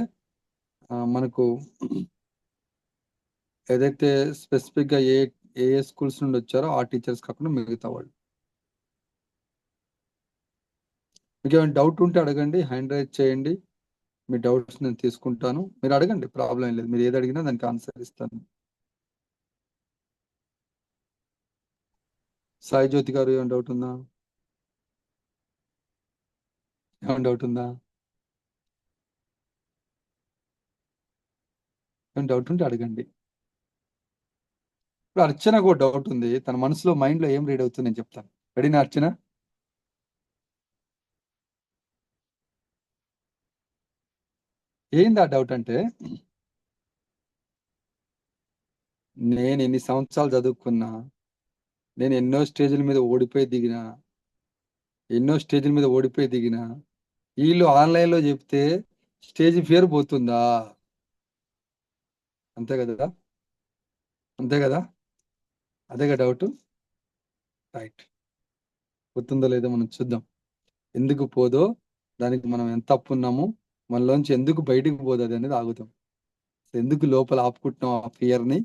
మనకు ఏదైతే స్పెసిఫిక్గా ఏ ఏ స్కూల్స్ నుండి వచ్చారో ఆ టీచర్స్ కాకుండా మిగతా వాళ్ళు. మీకు ఏమైనా డౌట్ ఉంటే అడగండి, హ్యాండ్ రైజ్ చేయండి. మీ డౌట్స్ నేను తీసుకుంటాను. మీరు అడగండి, ప్రాబ్లం ఏం లేదు. మీరు ఏది అడిగినా దానికి ఆన్సర్ ఇస్తాను. సాయి జ్యోతి గారు ఏమైనా డౌట్ ఉందా? ఏమైనా డౌట్ ఉందా? ఏమైనా డౌట్ ఉంటే అడగండి. ఇప్పుడు అర్చనకు ఒక డౌట్ ఉంది. తన మనసులో మైండ్లో ఏం రీడ్ అవుతుంది నేను చెప్తాను. రెడీనా అర్చన? ఏంది ఆ డౌట్ అంటే, నేను ఎన్ని సంవత్సరాలు చదువుకున్నా, నేను ఎన్నో స్టేజ్ల మీద ఓడిపోయి దిగినా వీళ్ళు ఆన్లైన్లో చెప్తే స్టేజ్ ఫియర్ పోతుందా? అంతే కదా? అదేగా డౌట్. రైట్. గుర్తుందో లేదో మనం చూద్దాం. ఎందుకు పోదో, దానికి మనం ఎంత అప్పు ఉన్నామో, మనలోంచి ఎందుకు బయటికి పోతుంది అనేది ఆగుతాం. ఎందుకు లోపల ఆపుకుంటున్నాం ఆ ఫియర్ని,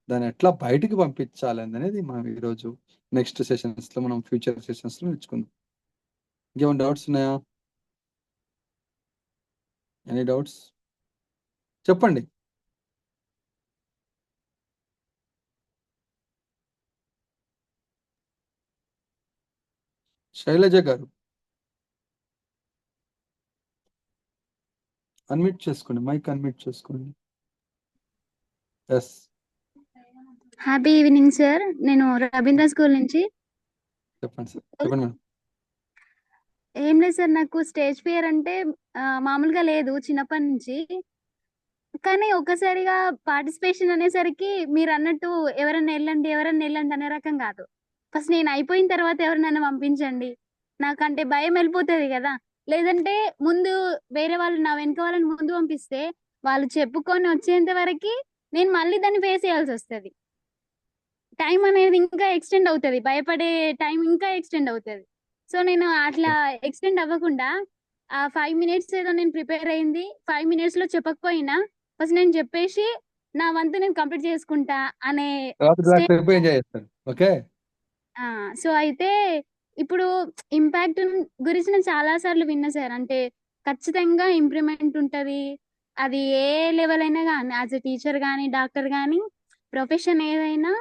దాన్ని ఎట్లా బయటికి పంపించాలి అనేది మనం ఈరోజు నెక్స్ట్ సెషన్స్లో, మనం ఫ్యూచర్ సెషన్స్లో నేర్చుకుందాం. ఇంకేమైనా డౌట్స్ ఉన్నాయా? ఎనీ డౌట్స్ చెప్పండి. శైలజ గారు అన్మ్యూట్ చేసుకోండి, మైక్ అన్మ్యూట్ చేసుకోండి. Yes, happy evening sir. నేను రవీంద్ర స్కూల్ నుంచి. చెప్పండి సార్. చెప్పండి మేడం. ఏం లేదు సార్, నాకు స్టేజ్ ఫియర్ అంటే మామూలుగా లేదు చిన్నప్పటి నుంచి. కానీ ఒక్కసారిగా పార్టిసిపేషన్ అనేసరికి మీరు అన్నట్టు ఎవరన్నా వెళ్ళండి అనే రకం కాదు. ఫస్ట్ నేను అయిపోయిన తర్వాత ఎవరినైనా పంపించండి, నాకంటే భయం వెళ్ళిపోతుంది కదా. లేదంటే ముందు వేరే వాళ్ళు నా వెనక వాళ్ళని ముందు పంపిస్తే వాళ్ళు చెప్పుకొని వచ్చేంత వరకు నేను మళ్ళీ దాన్ని ఫేస్ చేయాల్సి వస్తుంది. టైం అనేది ఇంకా ఎక్స్టెండ్ అవుతుంది, భయపడే టైం ఇంకా ఎక్స్టెండ్ అవుతుంది. సో నేను అట్లా ఎక్స్టెండ్ అవ్వకుండా ఆ 5 minutes ఏదో నేను ప్రిపేర్ అయింది, 5 minutes లో చెప్పకపోయినా ఫస్ట్ నేను చెప్పేసి నా వంతు నేను కంప్లీట్ చేసుకుంటా అనే స్టేజ్. ఎంజాయ్ చేస్తాను. ఓకే. సో అయితే ఇప్పుడు ఇంపాక్ట్ గురించి నేను చాలా సార్లు విన్నా సార్. అంటే ఖచ్చితంగా ఇంప్రూవ్మెంట్ ఉంటది, అది ఏ లెవెల్ అయినా కానీ, యాజ్ ఎ టీచర్ కానీ డాక్టర్ కానీ ప్రొఫెషన్ ఏదైనా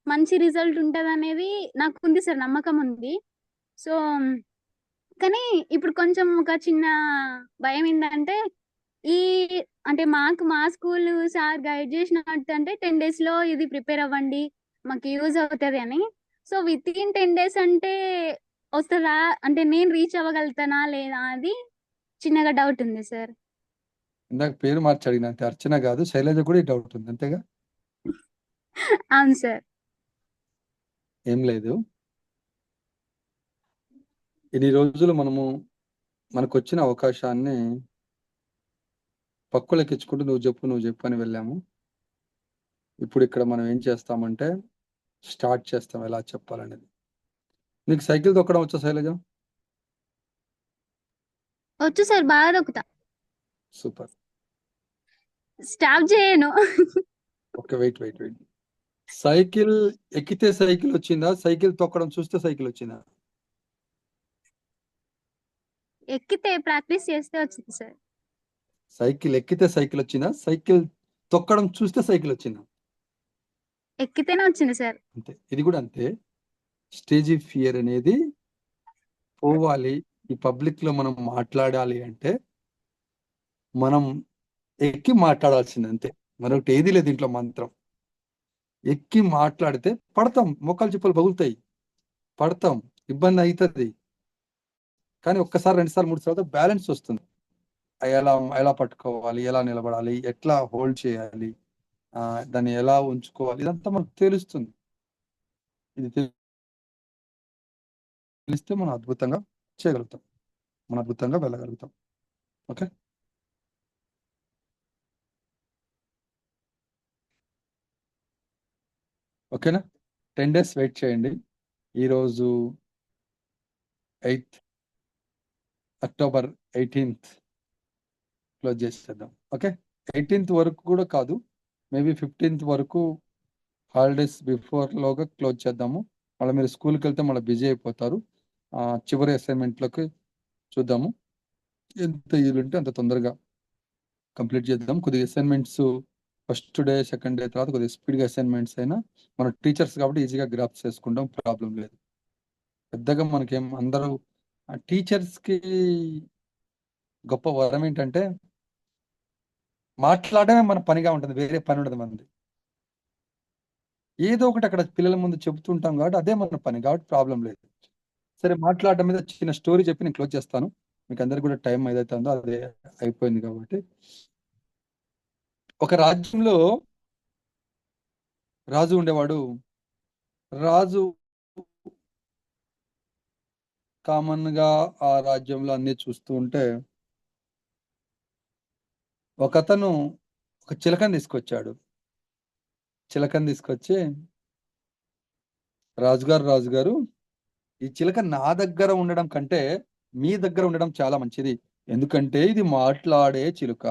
మంచి రిజల్ట్ ఉంటది అనేది నాకు ఉంది సార్, నమ్మకం ఉంది. సో కానీ ఇప్పుడు కొంచెం ఒక చిన్న భయం ఏంటంటే, ఈ అంటే మా స్కూల్ సార్ గైడ్ చేసినట్టు అంటే 10 days లో ఇది ప్రిపేర్ అవ్వండి, మాకు యూజ్ అవుతుంది అని. సో విత్ ఇన్ 10 days అంటే వస్తుందా, అంటే నేను రీచ్ అవ్వగలుగుతానా లేదా అది చిన్నగా డౌట్ ఉంది సార్. ఇందాక పేరు మార్చి అడిగిన, అంటే అర్చన కాదు, శైలజ కూడా ఈ డౌట్ ఉంది, అంతేగా? అవును సార్. ఏం లేదు. ఇన్ని రోజులు మనకు వచ్చిన అవకాశాన్ని పక్కులకి ఇచ్చుకుంటూ నువ్వు చెప్పు అని వెళ్ళాము. ఇప్పుడు ఇక్కడ మనం ఏం చేస్తామంటే స్టార్ట్ చేస్తాం ఎలా చెప్పాలనేది. నీకు సైకిల్ తొక్కడం వచ్చా శైలజ? వచ్చు సార్, బాగా దొక్కుతా. సూపర్. స్టాప్ చేయను. Okay, wait. సైకిల్ ఎక్కితే సైకిల్ వచ్చిందా, సైకిల్ తొక్కడం చూస్తే సైకిల్ వచ్చిందా? ఎక్కితే ప్రాక్టీస్ చేస్తే వచ్చింది సార్. సైకిల్ ఎక్కితే సైకిల్ వచ్చిందా, సైకిల్ తొక్కడం చూస్తే సైకిల్ వచ్చిందా? ఎక్కితేనే వచ్చింది సార్. అంతే. ఇది కూడా అంతే. స్టేజ్ ఫియర్ అనేది పోవాలి. ఈ పబ్లిక్ లో మనం మాట్లాడాలి అంటే మనం ఎక్కి మాట్లాడాల్సింది, అంతే. మరొకటి ఏది లేదు దీంట్లో మంత్రం. ఎక్కి మాట్లాడితే పడతాం, మోకాలు చిప్పలు పగులుతాయి, పడతాం, ఇబ్బంది అవుతుంది. కానీ ఒక్కసారి 2 సార్లు 3 సార్లు బ్యాలెన్స్ వస్తుంది. ఎలా పట్టుకోవాలి, ఎలా నిలబడాలి, ఎట్లా హోల్డ్ చేయాలి, దాన్ని ఎలా ఉంచుకోవాలి, ఇదంతా మనకు తెలుస్తుంది. ఇది తెలిస్తే మనం అద్భుతంగా చేయగలుగుతాం. మనం అద్భుతంగా వెళ్ళగలుగుతాం. ఓకే, ఓకేనా? 10 days వెయిట్ చేయండి. ఈరోజు 8th October 18th క్లోజ్ చేసేద్దాం. ఓకే, 18th వరకు కూడా కాదు, మేబీ 15th వరకు హాలిడేస్ బిఫోర్ లోగా క్లోజ్ చేద్దాము. మళ్ళీ మీరు స్కూల్కి వెళ్తే మళ్ళీ బిజీ అయిపోతారు. చివరి అసైన్మెంట్లోకి చూద్దాము. ఎంత వీలుంటే అంత తొందరగా కంప్లీట్ చేద్దాం. కొద్దిగా assignments first day second day తర్వాత కొద్దిగా స్పీడ్గా అసైన్మెంట్స్ అయినా మన టీచర్స్ కాబట్టి ఈజీగా గ్రాప్ చేసుకుంటాం, ప్రాబ్లం లేదు. పెద్దగా మనకేం అందరూ టీచర్స్కి గొప్ప వరం ఏంటంటే మాట్లాడమే మన పనిగా ఉంటుంది, వేరే పని ఉండదు మనది. ఏదో ఒకటి అక్కడ పిల్లల ముందు చెబుతుంటాం కాబట్టి అదే మన పని కాబట్టి ప్రాబ్లం లేదు. సరే, మాట్లాడడం మీద చిన్న స్టోరీ చెప్పి నేను క్లోజ్ చేస్తాను. మీకు అందరికి కూడా టైం ఏదైతే ఉందో అదే అయిపోయింది కాబట్టి. ఒక రాజ్యంలో రాజు ఉండేవాడు. రాజు కామన్ గా ఆ రాజ్యంలో అన్ని చూస్తూ ఉంటే ఒకతను ఒక చిలకని తీసుకొచ్చాడు. చిలకని తీసుకొచ్చి, రాజుగారు ఈ చిలక నా దగ్గర ఉండడం కంటే మీ దగ్గర ఉండడం చాలా మంచిది, ఎందుకంటే ఇది మాట్లాడే చిలుక.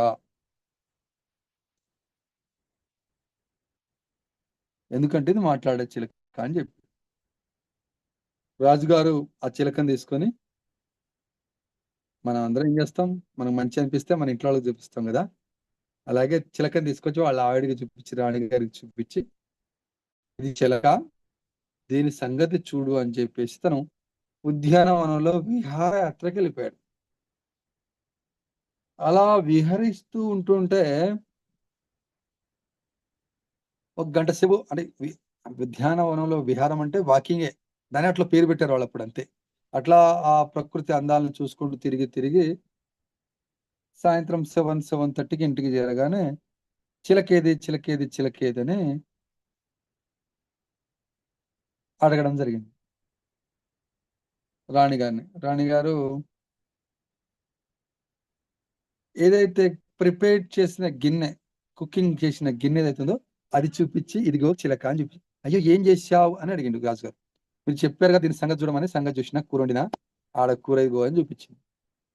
ఎందుకంటే ఇది మాట్లాడే చిలుక అని చెప్పి రాజుగారు ఆ చిలకని తీసుకొని, మనం అందరం ఏం చేస్తాం, మనకు మంచి అనిపిస్తే మన ఇంట్లో వాళ్ళకి చూపిస్తాం కదా, అలాగే చిలకని తీసుకొచ్చి వాళ్ళ ఆవిడికి చూపించి, రాణిగారికి చూపించి, ఇది చిలక, దీని సంగతి చూడు అని చెప్పేసి తను ఉద్యానవనంలో విహారయాత్రకి వెళ్ళిపోయాడు. అలా విహరిస్తూ ఉంటుంటే ఒక గంట సేపు, అంటే ఉద్యానవనంలో విహారం అంటే వాకింగే, దాని అట్లా పేరు పెట్టారు వాళ్ళు అప్పుడు, అంతే. అట్లా ఆ ప్రకృతి అందాలను చూసుకుంటూ తిరిగి తిరిగి సాయంత్రం 7:30కి ఇంటికి చేరగానే చిలకేది అని అడగడం జరిగింది రాణిగారు ఏదైతే ప్రిపేర్ చేసిన గిన్నె, కుకింగ్ చేసిన గిన్నె ఏదైతే ఉందో అది చూపించి, ఇదిగో చిలక అని చూపించి, అయ్యో ఏం చేసావు అని అడిగిండు రాజుగారు. మీరు చెప్పారు కదా దీని సంగతి చూడమని, సంగతి చూసిన, కూర వండినా, ఆడ కూర ఇదిగో అని చూపించింది.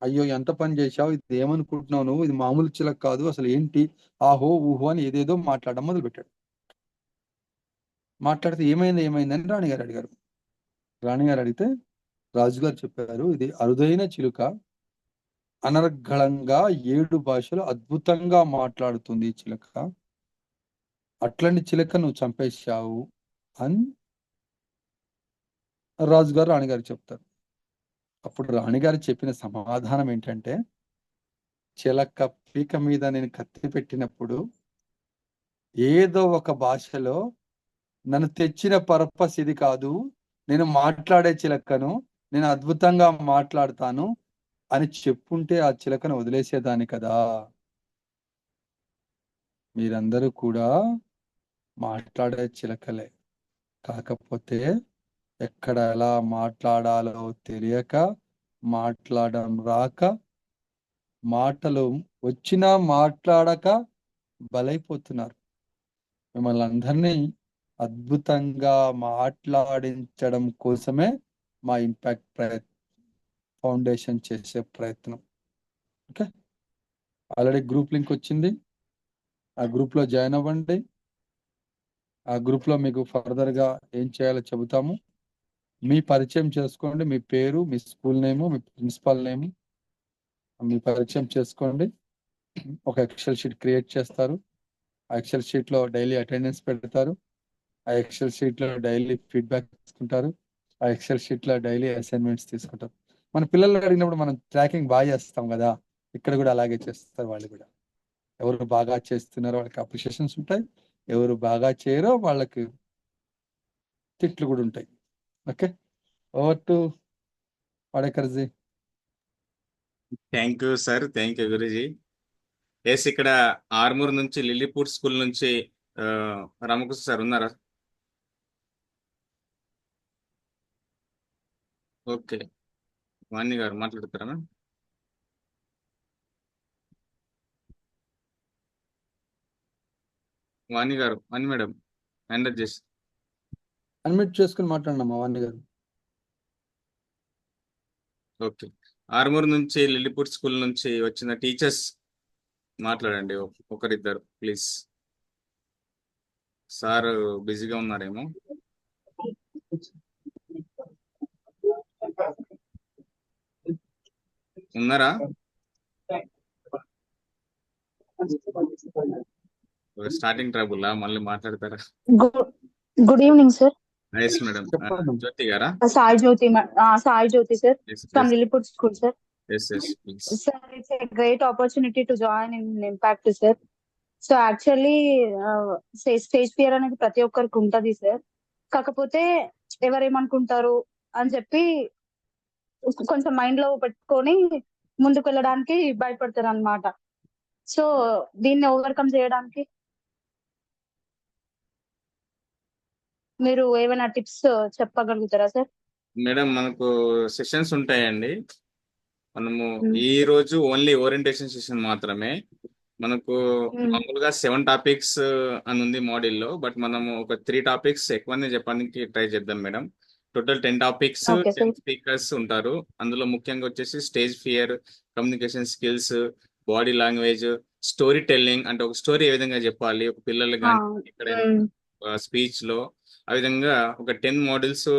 అయ్యో ఎంత పని చేశావు, ఇది ఏమనుకుంటున్నావు నువ్వు, ఇది మామూలు చిలక కాదు, అసలు ఏంటి, ఆహో ఊహో అని ఏదేదో మాట్లాడడం మొదలుపెట్టాడు. మాట్లాడితే ఏమైందని రాణిగారు అడిగారు. రాణిగారు అడిగితే రాజుగారు చెప్పారు, ఇది అరుదైన చిలుక, అనర్గళంగా 7 భాషలు అద్భుతంగా మాట్లాడుతుంది ఈ చిలక, అట్లాంటి చిలక నువ్వు చంపేశావు అని రాజుగారు రాణిగారు చెప్తారు. అప్పుడు రాణిగారు చెప్పిన సమాధానం ఏంటంటే, చిలక పీక మీద నేను కత్తి పెట్టినప్పుడు ఏదో ఒక భాషలో నన్ను తెచ్చిన పర్పస్ ఇది కాదు, నేను మాట్లాడే చిలకను, నేను అద్భుతంగా మాట్లాడతాను అని చెప్పుంటే ఆ చిలకను వదిలేసేదాన్ని కదా. మీరందరూ కూడా మాట్లాడే చిలకలే, కాకపోతే ఎక్కడ ఎలా మాట్లాడాలో తెలియక, మాట్లాడడం రాక, మాటలు వచ్చినా మాట్లాడక బలైపోతున్నారు. మిమ్మల్ని అందరినీ అద్భుతంగా మాట్లాడించడం కోసమే మా ఇంపాక్ట్ ఫౌండేషన్ చేసే ప్రయత్నం. ఓకే, ఆల్రెడీ గ్రూప్ లింక్ వచ్చింది, ఆ గ్రూప్లో జాయిన్ అవ్వండి. ఆ గ్రూప్లో మీకు ఫర్దర్గా ఏం చేయాలో చెబుతాము. మీ పరిచయం చేసుకోండి, మీ పేరు, మీ స్కూల్ నేము, మీ ప్రిన్సిపాల్ నేము మీ పరిచయం చేసుకోండి. ఒక ఎక్సెల్ షీట్ క్రియేట్ చేస్తారు. ఆ ఎక్సెల్ షీట్లో డైలీ అటెండెన్స్ పెడతారు. ఆ ఎక్సెల్ షీట్లో డైలీ ఫీడ్బ్యాక్ తీసుకుంటారు. ఆ ఎక్సెల్ షీట్లో డైలీ అసైన్మెంట్స్ తీసుకుంటారు. మన పిల్లలు అడిగినప్పుడు మనం ట్రాకింగ్ బాగా చేస్తాం కదా, ఇక్కడ కూడా అలాగే చేస్తారు వాళ్ళు కూడా. ఎవరు బాగా చేస్తున్నారో వాళ్ళకి అప్రిషియేషన్స్ ఉంటాయి, ఎవరు బాగా చేయరో వాళ్ళకి తిట్లు కూడా ఉంటాయి. Okay, over to Wadekarji. Thank you sir, thank you Guruji. Yes, ఇక్కడ ఆర్మూర్ నుంచి లిల్లీపూర్ స్కూల్ నుంచి రామకృష్ణ సార్ ఉన్నారా? ఓకే, వాణి గారు మాట్లాడతారా? వాణి గారు, వాణి మేడం హ్యాండ్ రైజ్ చేసి. అన్మ్యూట్ చేసుకుని మాట్లాడినమ్మా వాణి గారు. ఓకే. ఆర్మూర్ నుంచి లిల్లీపూర్ స్కూల్ నుంచి వచ్చిన టీచర్స్ మాట్లాడండి, ఒకరిద్దరు ప్లీజ్. సార్ బిజీగా ఉన్నారేమో. ఉన్నారా? స్టార్టింగ్ ట్రబుల్ మళ్ళీ మాట్లాడతారా? Good evening sir. Yes madam. చెప్పండి. జ్యోతి గారా? Sai Jyothi sir yes from Lilliput school sir. Yes please. Sir it's a great opportunity to join in impact sir. So actually stage fear అనేది ప్రతి ఒక్కరికి ఉంటది సార్. కాకపోతే ఎవరేమనుకుంటారు అని చెప్పి కొంచెం మైండ్ లో పెట్టుకొని ముందుకు వెళ్ళడానికి భయపడతారు అనమాట. సో దీన్ని ఓవర్కమ్ చేయడానికి మీరు ఏమైనా టిప్స్ చెప్పగలుగుతారా సార్? మేడం మనకు సెషన్స్ ఉంటాయండి. మనము ఈ రోజు ఓన్లీ ఓరియంటేషన్ సెషన్ మాత్రమే. మనకు మామూలుగా 7 టాపిక్స్ అని ఉంది మోడల్లో, బట్ మనము ఒక 3 టాపిక్స్ ఎక్కువనే చెప్పడానికి ట్రై చేద్దాం madam. Total 10 topics, Okay, sir. 10 speakers ఉంటారు. అందులో ముఖ్యంగా వచ్చేసి stage fear, communication skills, body language, story telling, అంటే ఒక స్టోరీ ఏ విధంగా చెప్పాలి ఒక పిల్లలు కానీ ఎక్కడైనా స్పీచ్ లో, ఆ విధంగా ఒక 10 మోడల్స్,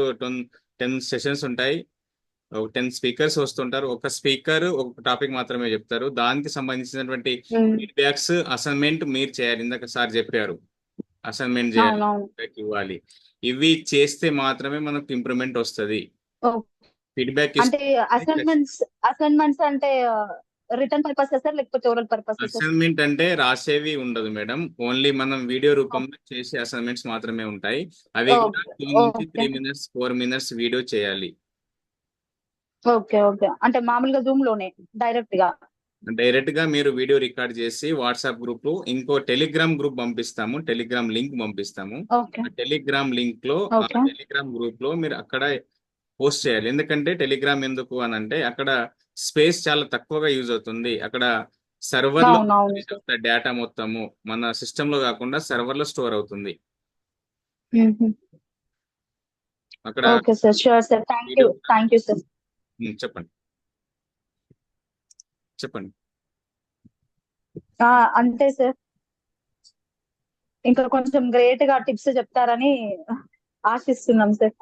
10 సెషన్స్ ఉంటాయి. ఒక 10 స్పీకర్స్ వస్తుంటారు. ఒక స్పీకర్ ఒక టాపిక్ మాత్రమే చెప్తారు. దానికి సంబంధించినటువంటి ఫీడ్బ్యాక్స్, అసైన్మెంట్ మీరు చేయాలి. ఇందాక సార్ చెప్పారు అసైన్మెంట్ చేయాలి, feedback ఇవ్వాలి. ఇవి చేస్తే మాత్రమే మనకు ఇంప్రూవ్మెంట్ వస్తుంది. ఫీడ్బ్యాక్ అంటే అసైన్మెంట్స్ అంటే రిటర్న్ పర్పస్ సార్ లేకపోతే ఓరల్ పర్పస్ సార్? అసైన్మెంట్ అంటే రాసేవి ఉండదు మేడం, ఓన్లీ మనం వీడియో రూపంలో చేసే అసైన్మెంట్స్ మాత్రమే ఉంటాయి. అవి కూడా 2 నుంచి 3 మినిట్స్ 4 మినిట్స్ వీడియో చేయాలి. Okay okay. అంటే మామూలుగా జూమ్ లోనే డైరెక్ట్ గా మీరు వీడియో రికార్డ్ చేసి వాట్సాప్ గ్రూప్, ఇంకో టెలిగ్రామ్ గ్రూప్ పంపిస్తాము, టెలిగ్రామ్ లింక్ పంపిస్తాము. ఓకే ఆ టెలిగ్రామ్ లింక్ లో, ఆ ఓకే టెలిగ్రామ్ గ్రూప్ లో మీరు అక్కడ పోస్ట్ చేయాలి. ఎందుకంటే టెలిగ్రామ్ ఎందుకు అని అంటే అక్కడ స్పేస్ చాలా తక్కువగా యూజ్ అవుతుంది. అక్కడ సర్వర్ లో అవునవును. డేటా మొత్తము మన సిస్టమ్ లో కాకుండా సర్వర్ లో స్టోర్ అవుతుంది. అక్కడ okay sir, sure sir. Thank you sir. చెప్పండి చెప్పండి. అంతే సార్. ఇంకా కొంచెం గ్రేట్ గా టిప్స్ చెప్తారని ఆశిస్తున్నాం సార్.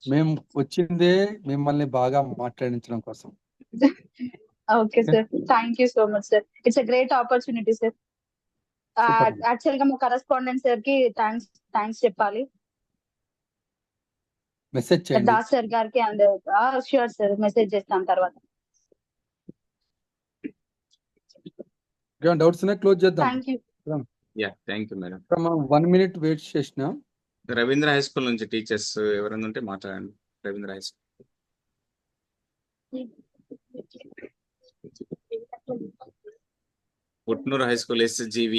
మేము వచ్చిందే మిమ్మల్ని బాగా మాట్లాడించడం కోసం. Okay sir, thank you so much sir. It's a great opportunity sir. Super. Actual గా మా కరెస్పాండెంట్ సార్ కి థ్యాంక్స్ చెప్పాలి, మెసేజ్ చేయండి. దాస్ సార్ గారికి. అండ్ షూర్ సార్, మెసేజ్ చేస్తాం తర్వాత. డౌట్స్ ఉన్నాయి, క్లోజ్ చేద్దాం. Thank you. Thank you madam. మనం 1 minute వెయిట్ చేసిన రవీంద్ర హై స్కూల్ నుంచి టీచర్స్ ఎవరైనా ఉంటే మాట్లాడండి. Ravindra high school. Utnoor high school SGV.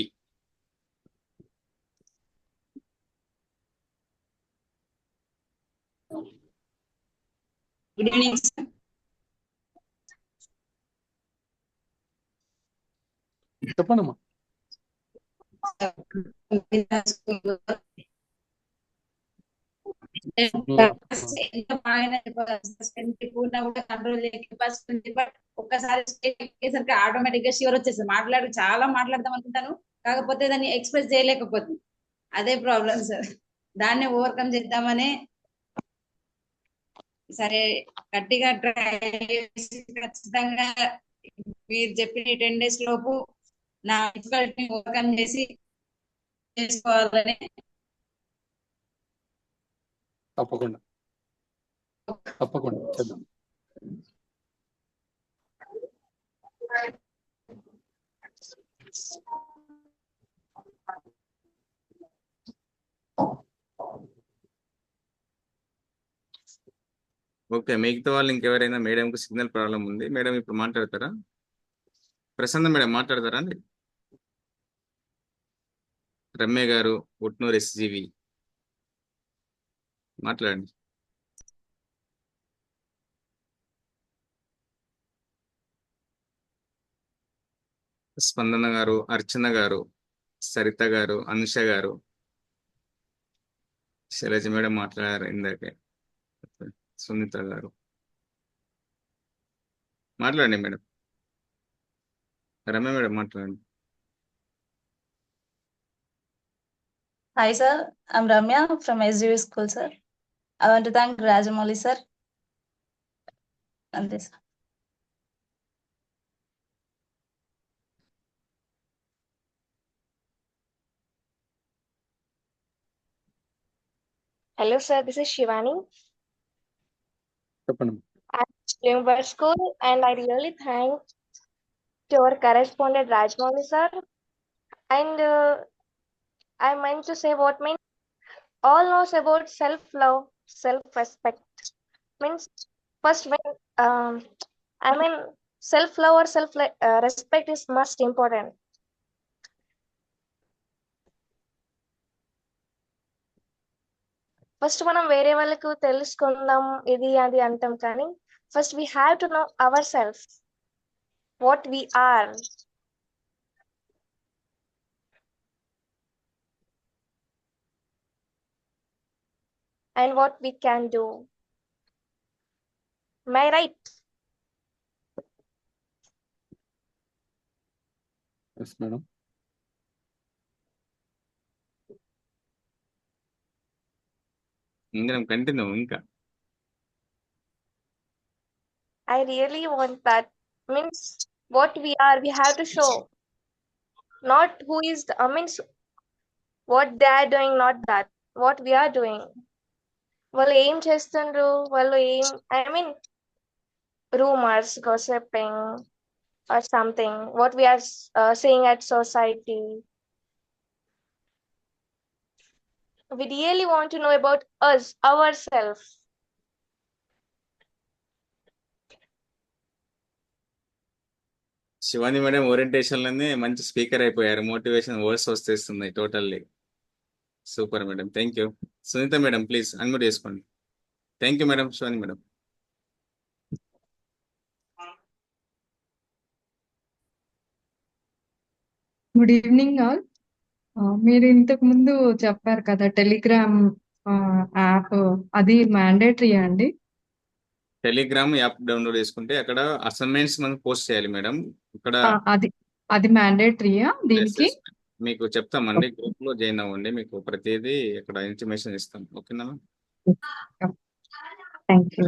Good evening sir. చెప్పండి అమ్మా. కంట్రోల్ కెపాసిటీ, బట్ ఒక్కసారి సరికి ఆటోమేటిక్ గా షివర్ వచ్చేసి చాలా మాట్లాడదాం అనుకుంటాను, కాకపోతే దాన్ని ఎక్స్ప్రెస్ చేయలేకపోతుంది. అదే ప్రాబ్లం సార్. దాన్ని ఓవర్కమ్ చేద్దామని సరే గట్టిగా ట్రై చేసి ఖచ్చితంగా మీరు చెప్పిన 10 days లోపు నా డిఫికల్టీని ఓవర్కమ్ చేసి చేసుకోవాలని. తప్పకుండా చేద్దాం. ఓకే, మిగతా వాళ్ళు ఇంకెవరైనా? మేడంకి సిగ్నల్ ప్రాబ్లం ఉంది. మేడం ఇప్పుడు మాట్లాడతారా? ప్రసన్న మేడం మాట్లాడతారా అండి? రమ్య గారు, ఉట్నూరు SGV మాట్లాడండి. స్పందన గారు, అర్చన గారు, సరిత గారు, అనుష గారు, శైలజ మేడం మాట్లాడారు ఇందాకే, సునీత గారు. మాట్లాడండి మేడం. రమ్య మేడం మాట్లాడండి. Hi, sir. I'm Ramya from SGV School, sir. I want to thank Rajamouli, sir. And this. Hello, sir. This is Shivani. చెప్పండి. I'm at Bloomberg School, and I really thank to our correspondent Rajmouli, sir. And I meant to say what means all knows about self-love, self-respect. Means first when I mean self-love or self-respect is most important. First మనం వేరే వాళ్ళకు తెలుసుకుందాం ఇది అది అంటాం కానీ first we have to know our self what we are. And what we can do. Am I right? Yes, madam. Continue ఇంకా. I really want that. Means what we are, we have to show. Not who is, means what they are doing, not that. What we are doing. వాళ్ళు ఏం చేస్తుండ్రు, వాళ్ళు ఏం, I mean rumors, gossiping or something. What we are seeing at society. We really want to know about us, ourselves. Shivani madam orientation లోనే మంచి speaker అయిపోయారు. Motivation words వస్తేస్తున్నాయి totally. Super madam, thank you. Sunitha madam please unmute చేసుకోండి. Thank you madam. Shivani madam. Good evening all. మీరు ఇంతకు ముందు చెప్పారు కదా టెలిగ్రామ్ యాప్, అది మ్యాండేటరీ అండి? టెలిగ్రామ్ యాప్ డౌన్లోడ్ చేసుకుంటే అక్కడ అసైన్మెంట్స్ మనం పోస్ట్ చేయాలి మేడం. ఇక్కడ అది మ్యాండేటరీయా దీనికి? మీకు చెప్తామండి, గ్రూప్ లో జాయిన్ అవ్వండి, మీకు ప్రతిదీ ఇక్కడ ఇన్ఫర్మేషన్ ఇస్తాం. ఓకేనా? Thank you.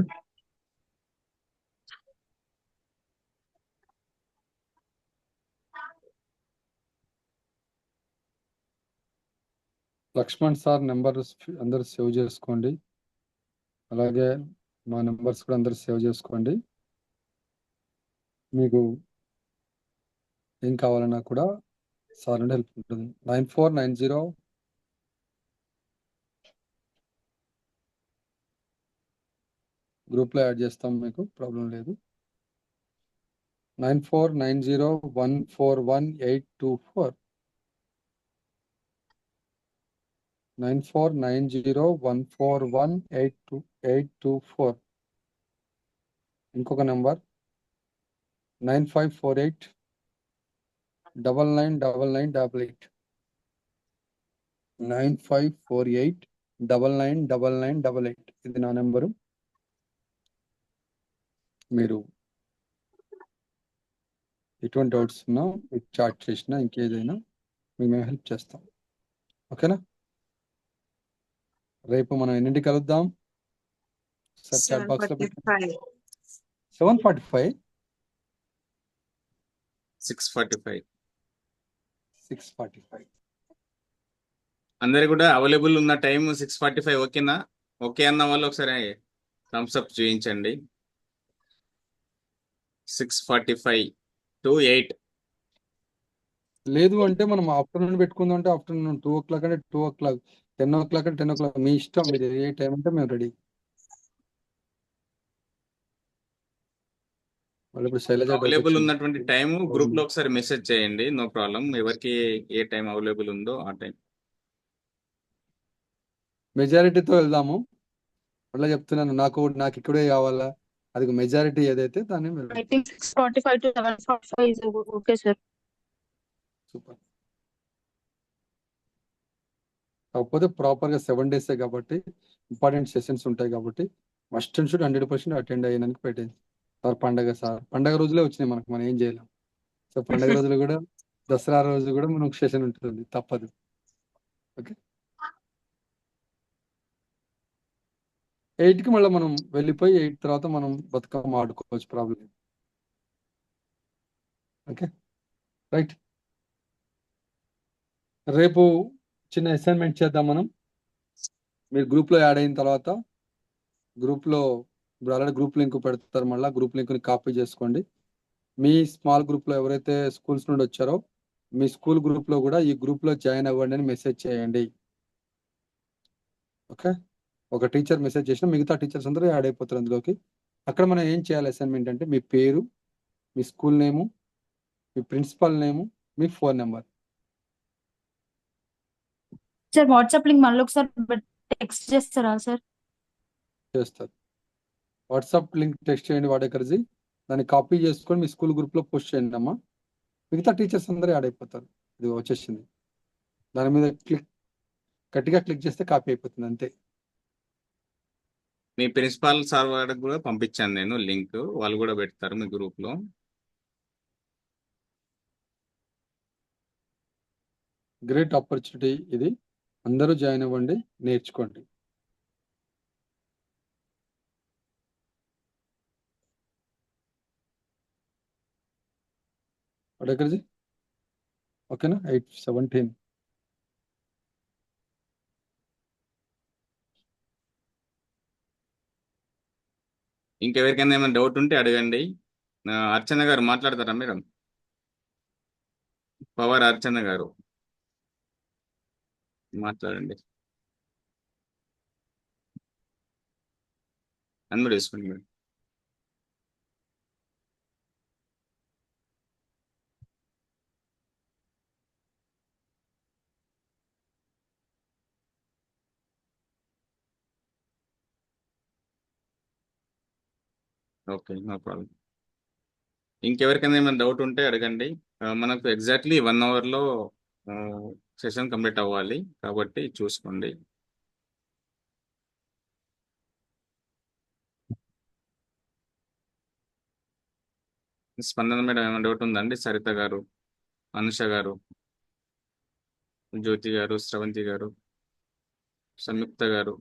Laxman sir number అందరూ సేవ్ చేసుకోండి. అలాగే మా నెంబర్స్ కూడా అందరూ సేవ్ చేసుకోండి. మీకు ఏం కావాలన్నా కూడా సార్ నుండి హెల్ప్ ఉంటుంది. 9490 గ్రూప్లో యాడ్ చేస్తాం, మీకు ప్రాబ్లం లేదు. 9490141824 9490141824. ఇంకొక నెంబర్ 9548999988 9548999988. ఇది నా నెంబరు. మీరు ఎటువంటి డౌట్స్ ఉన్నా మీకు చాట్ చేసినా ఇంకేదైనా మీకు మేము హెల్ప్ చేస్తాం. ఓకేనా? రేపు మనం ఎన్నింటికి కలుద్దాం? సార్ చాట్ బాక్స్ లో 7:45 6:45 అందరు కూడా అవైలబుల్ ఉన్న టైం 6:45. ఓకేనా? ఓకే అన్న వాళ్ళు ఒకసారి థమ్స్ అప్ చూపించండి. 6:45 to 8. లేదు అంటే మనం ఆఫ్టర్నూన్ పెట్టుకుందాం అంటే ఆఫ్టర్నూన్ 2 o'clock అంటే 2 o'clock, 10 o'clock అంటే 10 o'clock, మీ ఇష్టం. మీరు ఏ టైం అంటే మేము రెడీ. వాళ్ళు ఇప్పుడు శైలజ అవైలబుల్ ఉన్నటువంటి టైం గ్రూప్ లో ఒకసారి మెసేజ్ చేయండి. No problem. ఎవరికి ఏ టైం అవైలబుల్ ఉందో ఆ టైం. మెజారిటీతో వెళ్దాము. మళ్ళీ చెప్తున్నాను, నాకు ఇక్కడే కావాలా, అది మెజారిటీ ఏదైతే దాన్ని I think 6:45 to 7:45 is okay, sir. Super. కాకపోతే ప్రాపర్గా 7 days కాబట్టి ఇంపార్టెంట్ సెషన్స్ ఉంటాయి కాబట్టి మస్ట్ అండ్ షుడ్ 100% అటెండ్ అయ్యడానికి పెట్టేది. సార్ పండగ రోజులే వచ్చినాయి మనకు, మనం ఏం చేయలేం. సో పండగ రోజులు కూడా దసరా రోజు కూడా మనకు సెషన్ ఉంటుంది, తప్పదు. ఓకే, 8కి మళ్ళీ మనం వెళ్ళిపోయి 8 తర్వాత మనం బతుకమ్మ ఆడుకోవచ్చు, ప్రాబ్లం. Okay right. రేపు చిన్న అసైన్మెంట్ చేద్దాం మనం. మీరు గ్రూప్లో యాడ్ అయిన తర్వాత గ్రూప్లో ఇప్పుడు ఆల్రెడీ గ్రూప్ లింక్ పెడతారు, మళ్ళీ గ్రూప్ లింక్ని కాపీ చేసుకోండి. మీ స్మాల్ గ్రూప్లో ఎవరైతే స్కూల్స్ నుండి వచ్చారో మీ స్కూల్ గ్రూప్లో కూడా ఈ గ్రూప్లో జాయిన్ అవ్వండి అని మెసేజ్ చేయండి. ఓకే, ఒక టీచర్ మెసేజ్ చేసినా మిగతా టీచర్స్ అందరూ యాడ్ అయిపోతారు అందులోకి. అక్కడ మనం ఏం చేయాలి అసైన్మెంట్ అంటే మీ పేరు, మీ స్కూల్ నేము, మీ ప్రిన్సిపల్ నేము, మీ phone number. Sir WhatsApp link మళ్ళీ ఒకసారి టెక్స్ట్ చేస్తారా సార్? చేస్తారు. వాట్సాప్ లింక్ టెక్స్ట్ చేయండి వాడేకర్జీ, దాన్ని కాపీ చేసుకొని మీ స్కూల్ గ్రూప్లో పోస్ట్ చేయండి అమ్మా. మిగతా టీచర్స్ అందరూ యాడ్ అయిపోతారు. ఇది వచ్చేసింది, దాని మీద గట్టిగా క్లిక్ చేస్తే కాపీ అయిపోతుంది అంతే. మీ ప్రిన్సిపాల్ సార్ వాడికి కూడా పంపించాను నేను లింక్, వాళ్ళు కూడా పెడతారు మీ గ్రూప్లో. గ్రేట్ ఆపర్చునిటీ ఇది, అందరూ జాయిన్ అవ్వండి, నేర్చుకోండి. వాడేకర్జీ ఓకేనా? 8:17. ఇంకెవరికైనా ఏమైనా డౌట్ ఉంటే అడగండి. అర్చన గారు మాట్లాడతారా మేడం? పవర్ అర్చన గారు మాట్లాడండి, అన్మ్యూట్ చేసుకోండి మేడం. Okay, no problem. ఇంకెవరికైనా ఏమైనా డౌట్ ఉంటే అడగండి. మనకు ఎగ్జాక్ట్లీ 1 అవర్లో సెషన్ కంప్లీట్ అవ్వాలి కాబట్టి చూసుకోండి. స్పందన మేడం ఏమైనా డౌట్ ఉందండి? సరిత గారు, అనుష గారు, జ్యోతి గారు, స్రవంతి గారు, సంయుక్త గారు.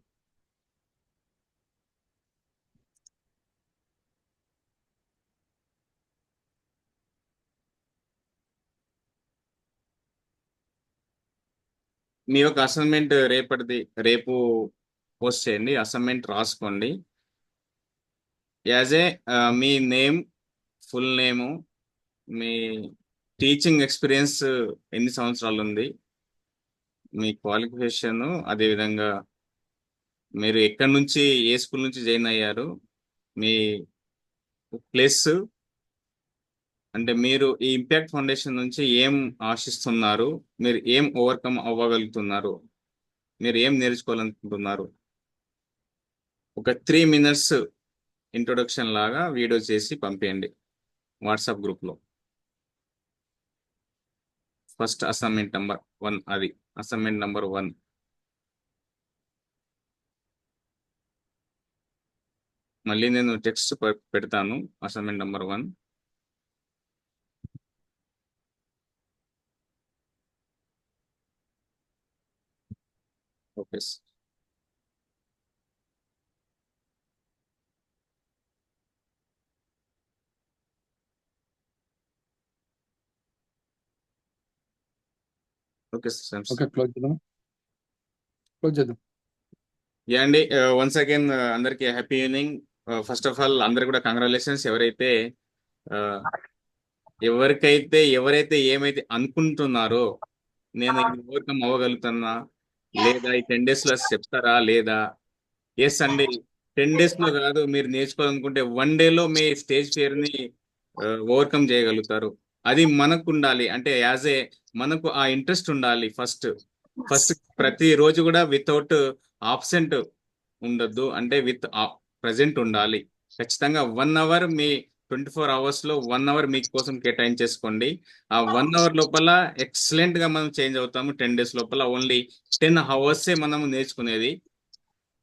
మీ యొక్క అసైన్మెంట్ రేపు పోస్ట్ చేయండి, అసైన్మెంట్ రాసుకోండి. As a me name, full name, me teaching experience ఎన్ని సంవత్సరాలు ఉంది, మీ క్వాలిఫికేషన్, అదేవిధంగా మీరు ఎక్కడి నుంచి ఏ స్కూల్ నుంచి జాయిన్ అయ్యారు, మీ ప్లేస్, అంటే మీరు ఈ ఇంపాక్ట్ ఫౌండేషన్ నుంచి ఏం ఆశిస్తున్నారు, మీరు ఏం ఓవర్కమ్ అవ్వగలుగుతున్నారు, మీరు ఏం నేర్చుకోవాలనుకుంటున్నారు, ఒక 3 minutes ఇంట్రొడక్షన్ లాగా వీడియో చేసి పంపేయండి వాట్సాప్ గ్రూప్లో. ఫస్ట్ అసైన్మెంట్ నెంబర్ 1, అది అసైన్మెంట్ నెంబర్ 1. మళ్ళీ నేను టెక్స్ట్ పెడతాను, assignment number 1. Okay sir. Okay sir. Okay, close చేద్దాం. యా అండి, వన్స్ అగైన్ అందరికీ happy evening. First of all అందరికి కూడా కంగ్రాచులేషన్స్. ఎవరైతే ఏమైతే అనుకుంటున్నారో నేను ఇది ఓవర్కమ్ అవ్వగలుగుతున్నా లేదా, ఈ 10 days లో చెప్తారా లేదా? ఎస్ అండి, 10 days లో కాదు, మీరు నేర్చుకోవాలనుకుంటే 1 day లో మీ స్టేజ్ ఫియర్ని ఓవర్కమ్ చేయగలుగుతారు. అది మనకు ఉండాలి, అంటే మనకు ఆ ఇంట్రెస్ట్ ఉండాలి. ఫస్ట్ ప్రతి రోజు కూడా వితౌట్ ఆబ్సెంట్ ఉండొద్దు, అంటే విత్ ప్రజెంట్ ఉండాలి. ఖచ్చితంగా 1 hour మీ 24 hours లో 1 hour మీకోసం కేటాయించేసుకోండి. ఆ 1 hour లోపల ఎక్సలెంట్ గా మనం చేంజ్ అవుతాము. 10 days లోపల ఓన్లీ 10 hours మనము నేర్చుకునేది.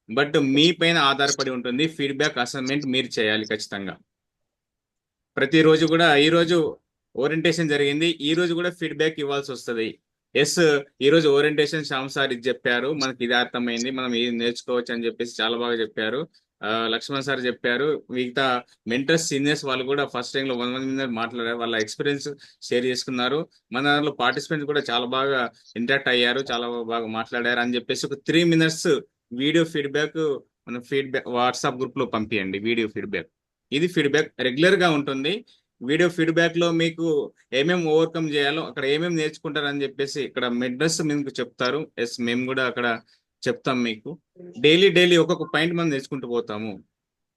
బట్ మీ పైన ఆధారపడి ఉంటుంది. ఫీడ్బ్యాక్ అసైన్మెంట్ మీరు చేయాలి ఖచ్చితంగా. ప్రతిరోజు కూడా ఈరోజు ఓరియంటేషన్ జరిగింది, ఈ రోజు కూడా ఫీడ్బ్యాక్ ఇవ్వాల్సి వస్తుంది. ఎస్, ఈరోజు ఓరియంటేషన్ శ్యామ్ సార్ ఇది చెప్పారు, మనకి ఇది అర్థమైంది, మనం ఇది నేర్చుకోవచ్చు అని చెప్పేసి చాలా బాగా చెప్పారు. లక్ష్మణ్ సార్ చెప్పారు. మిగతా మెంటర్స్ సీనియర్స్ వాళ్ళు కూడా ఫస్ట్ టైంలో 1 minute మాట్లాడారు, వాళ్ళ ఎక్స్పీరియన్స్ షేర్ చేసుకున్నారు. మన దాంట్లో పార్టిసిపెంట్స్ కూడా చాలా బాగా ఇంటరాక్ట్ అయ్యారు, చాలా బాగా మాట్లాడారు అని చెప్పేసి ఒక 3 minutes వీడియో ఫీడ్బ్యాక్ మన ఫీడ్బ్యాక్ వాట్సాప్ గ్రూప్ లో పంపించండి. వీడియో ఫీడ్బ్యాక్, ఇది ఫీడ్బ్యాక్ రెగ్యులర్ గా ఉంటుంది. వీడియో ఫీడ్బ్యాక్ లో మీకు ఏమేమి ఓవర్కమ్ చేయాలో, అక్కడ ఏమేమి నేర్చుకుంటారని చెప్పేసి ఇక్కడ మెంటర్స్ మీకు చెప్తారు. ఎస్, మేము కూడా అక్కడ చెప్తాం మీకు. డైలీ ఒక్కొక్క పాయింట్ మనం నేర్చుకుంటూ పోతాము.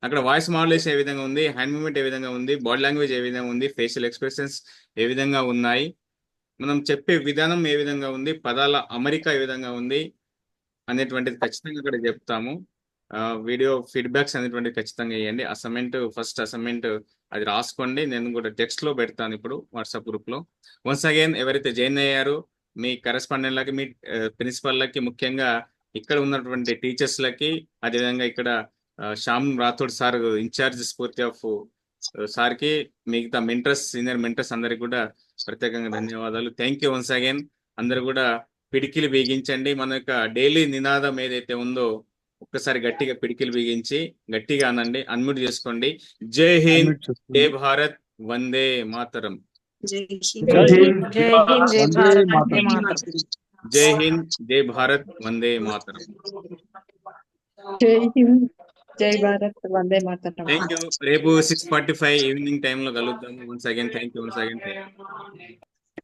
అక్కడ వాయిస్ మాడ్యులేషన్ ఏ విధంగా ఉంది, హ్యాండ్ మూవ్మెంట్ ఏ విధంగా ఉంది, బాడీ లాంగ్వేజ్ ఏ విధంగా ఉంది, ఫేషియల్ ఎక్స్ప్రెషన్స్ ఏ విధంగా ఉన్నాయి, మనం చెప్పే విధానం ఏ విధంగా ఉంది, పదాల అమరిక ఏ విధంగా ఉంది అనేటువంటిది ఖచ్చితంగా ఇక్కడ చెప్తాము. వీడియో ఫీడ్బ్యాక్స్ అనేటువంటిది ఖచ్చితంగా వేయండి. ఫస్ట్ అసైన్మెంట్ అది రాసుకోండి. నేను కూడా టెక్స్ట్ లో పెడతాను ఇప్పుడు వాట్సాప్ గ్రూప్ లో. వన్స్ అగైన్ ఎవరైతే జాయిన్ అయ్యారో మీ కరెస్పాండెంట్లకి, మీ ప్రిన్సిపల్లకి, ముఖ్యంగా ఇక్కడ ఉన్నటువంటి టీచర్స్లకి, అదేవిధంగా ఇక్కడ శ్యామ్ రాథోడ్ సార్ ఇన్ఛార్జ్ స్ఫూర్తి ఆఫ్ సార్కి, మిగతా మెంటర్స్, సీనియర్ మెంటర్స్ అందరికి కూడా ప్రత్యేకంగా ధన్యవాదాలు. Thank you once again. అందరు కూడా పిడికిలు బిగించండి. మన యొక్క డైలీ నినాదం ఏదైతే ఉందో ఒక్కసారి గట్టిగా పిడికిలు బిగించి గట్టిగా అనండి, అన్మ్యూట్ చేసుకోండి. జై హింద్, జై భారత్, వందే మాతరం. జై హింద్, జై భారత్, వందే మాతరం. జై హింద్, జై భారత్, వందే మాతరం. జై హింద్, జై భారత్, వందే మాతరం. Thank you. రేపు 6:45 ఈవినింగ్ టైంలో కలుద్దాం. Once again thank you.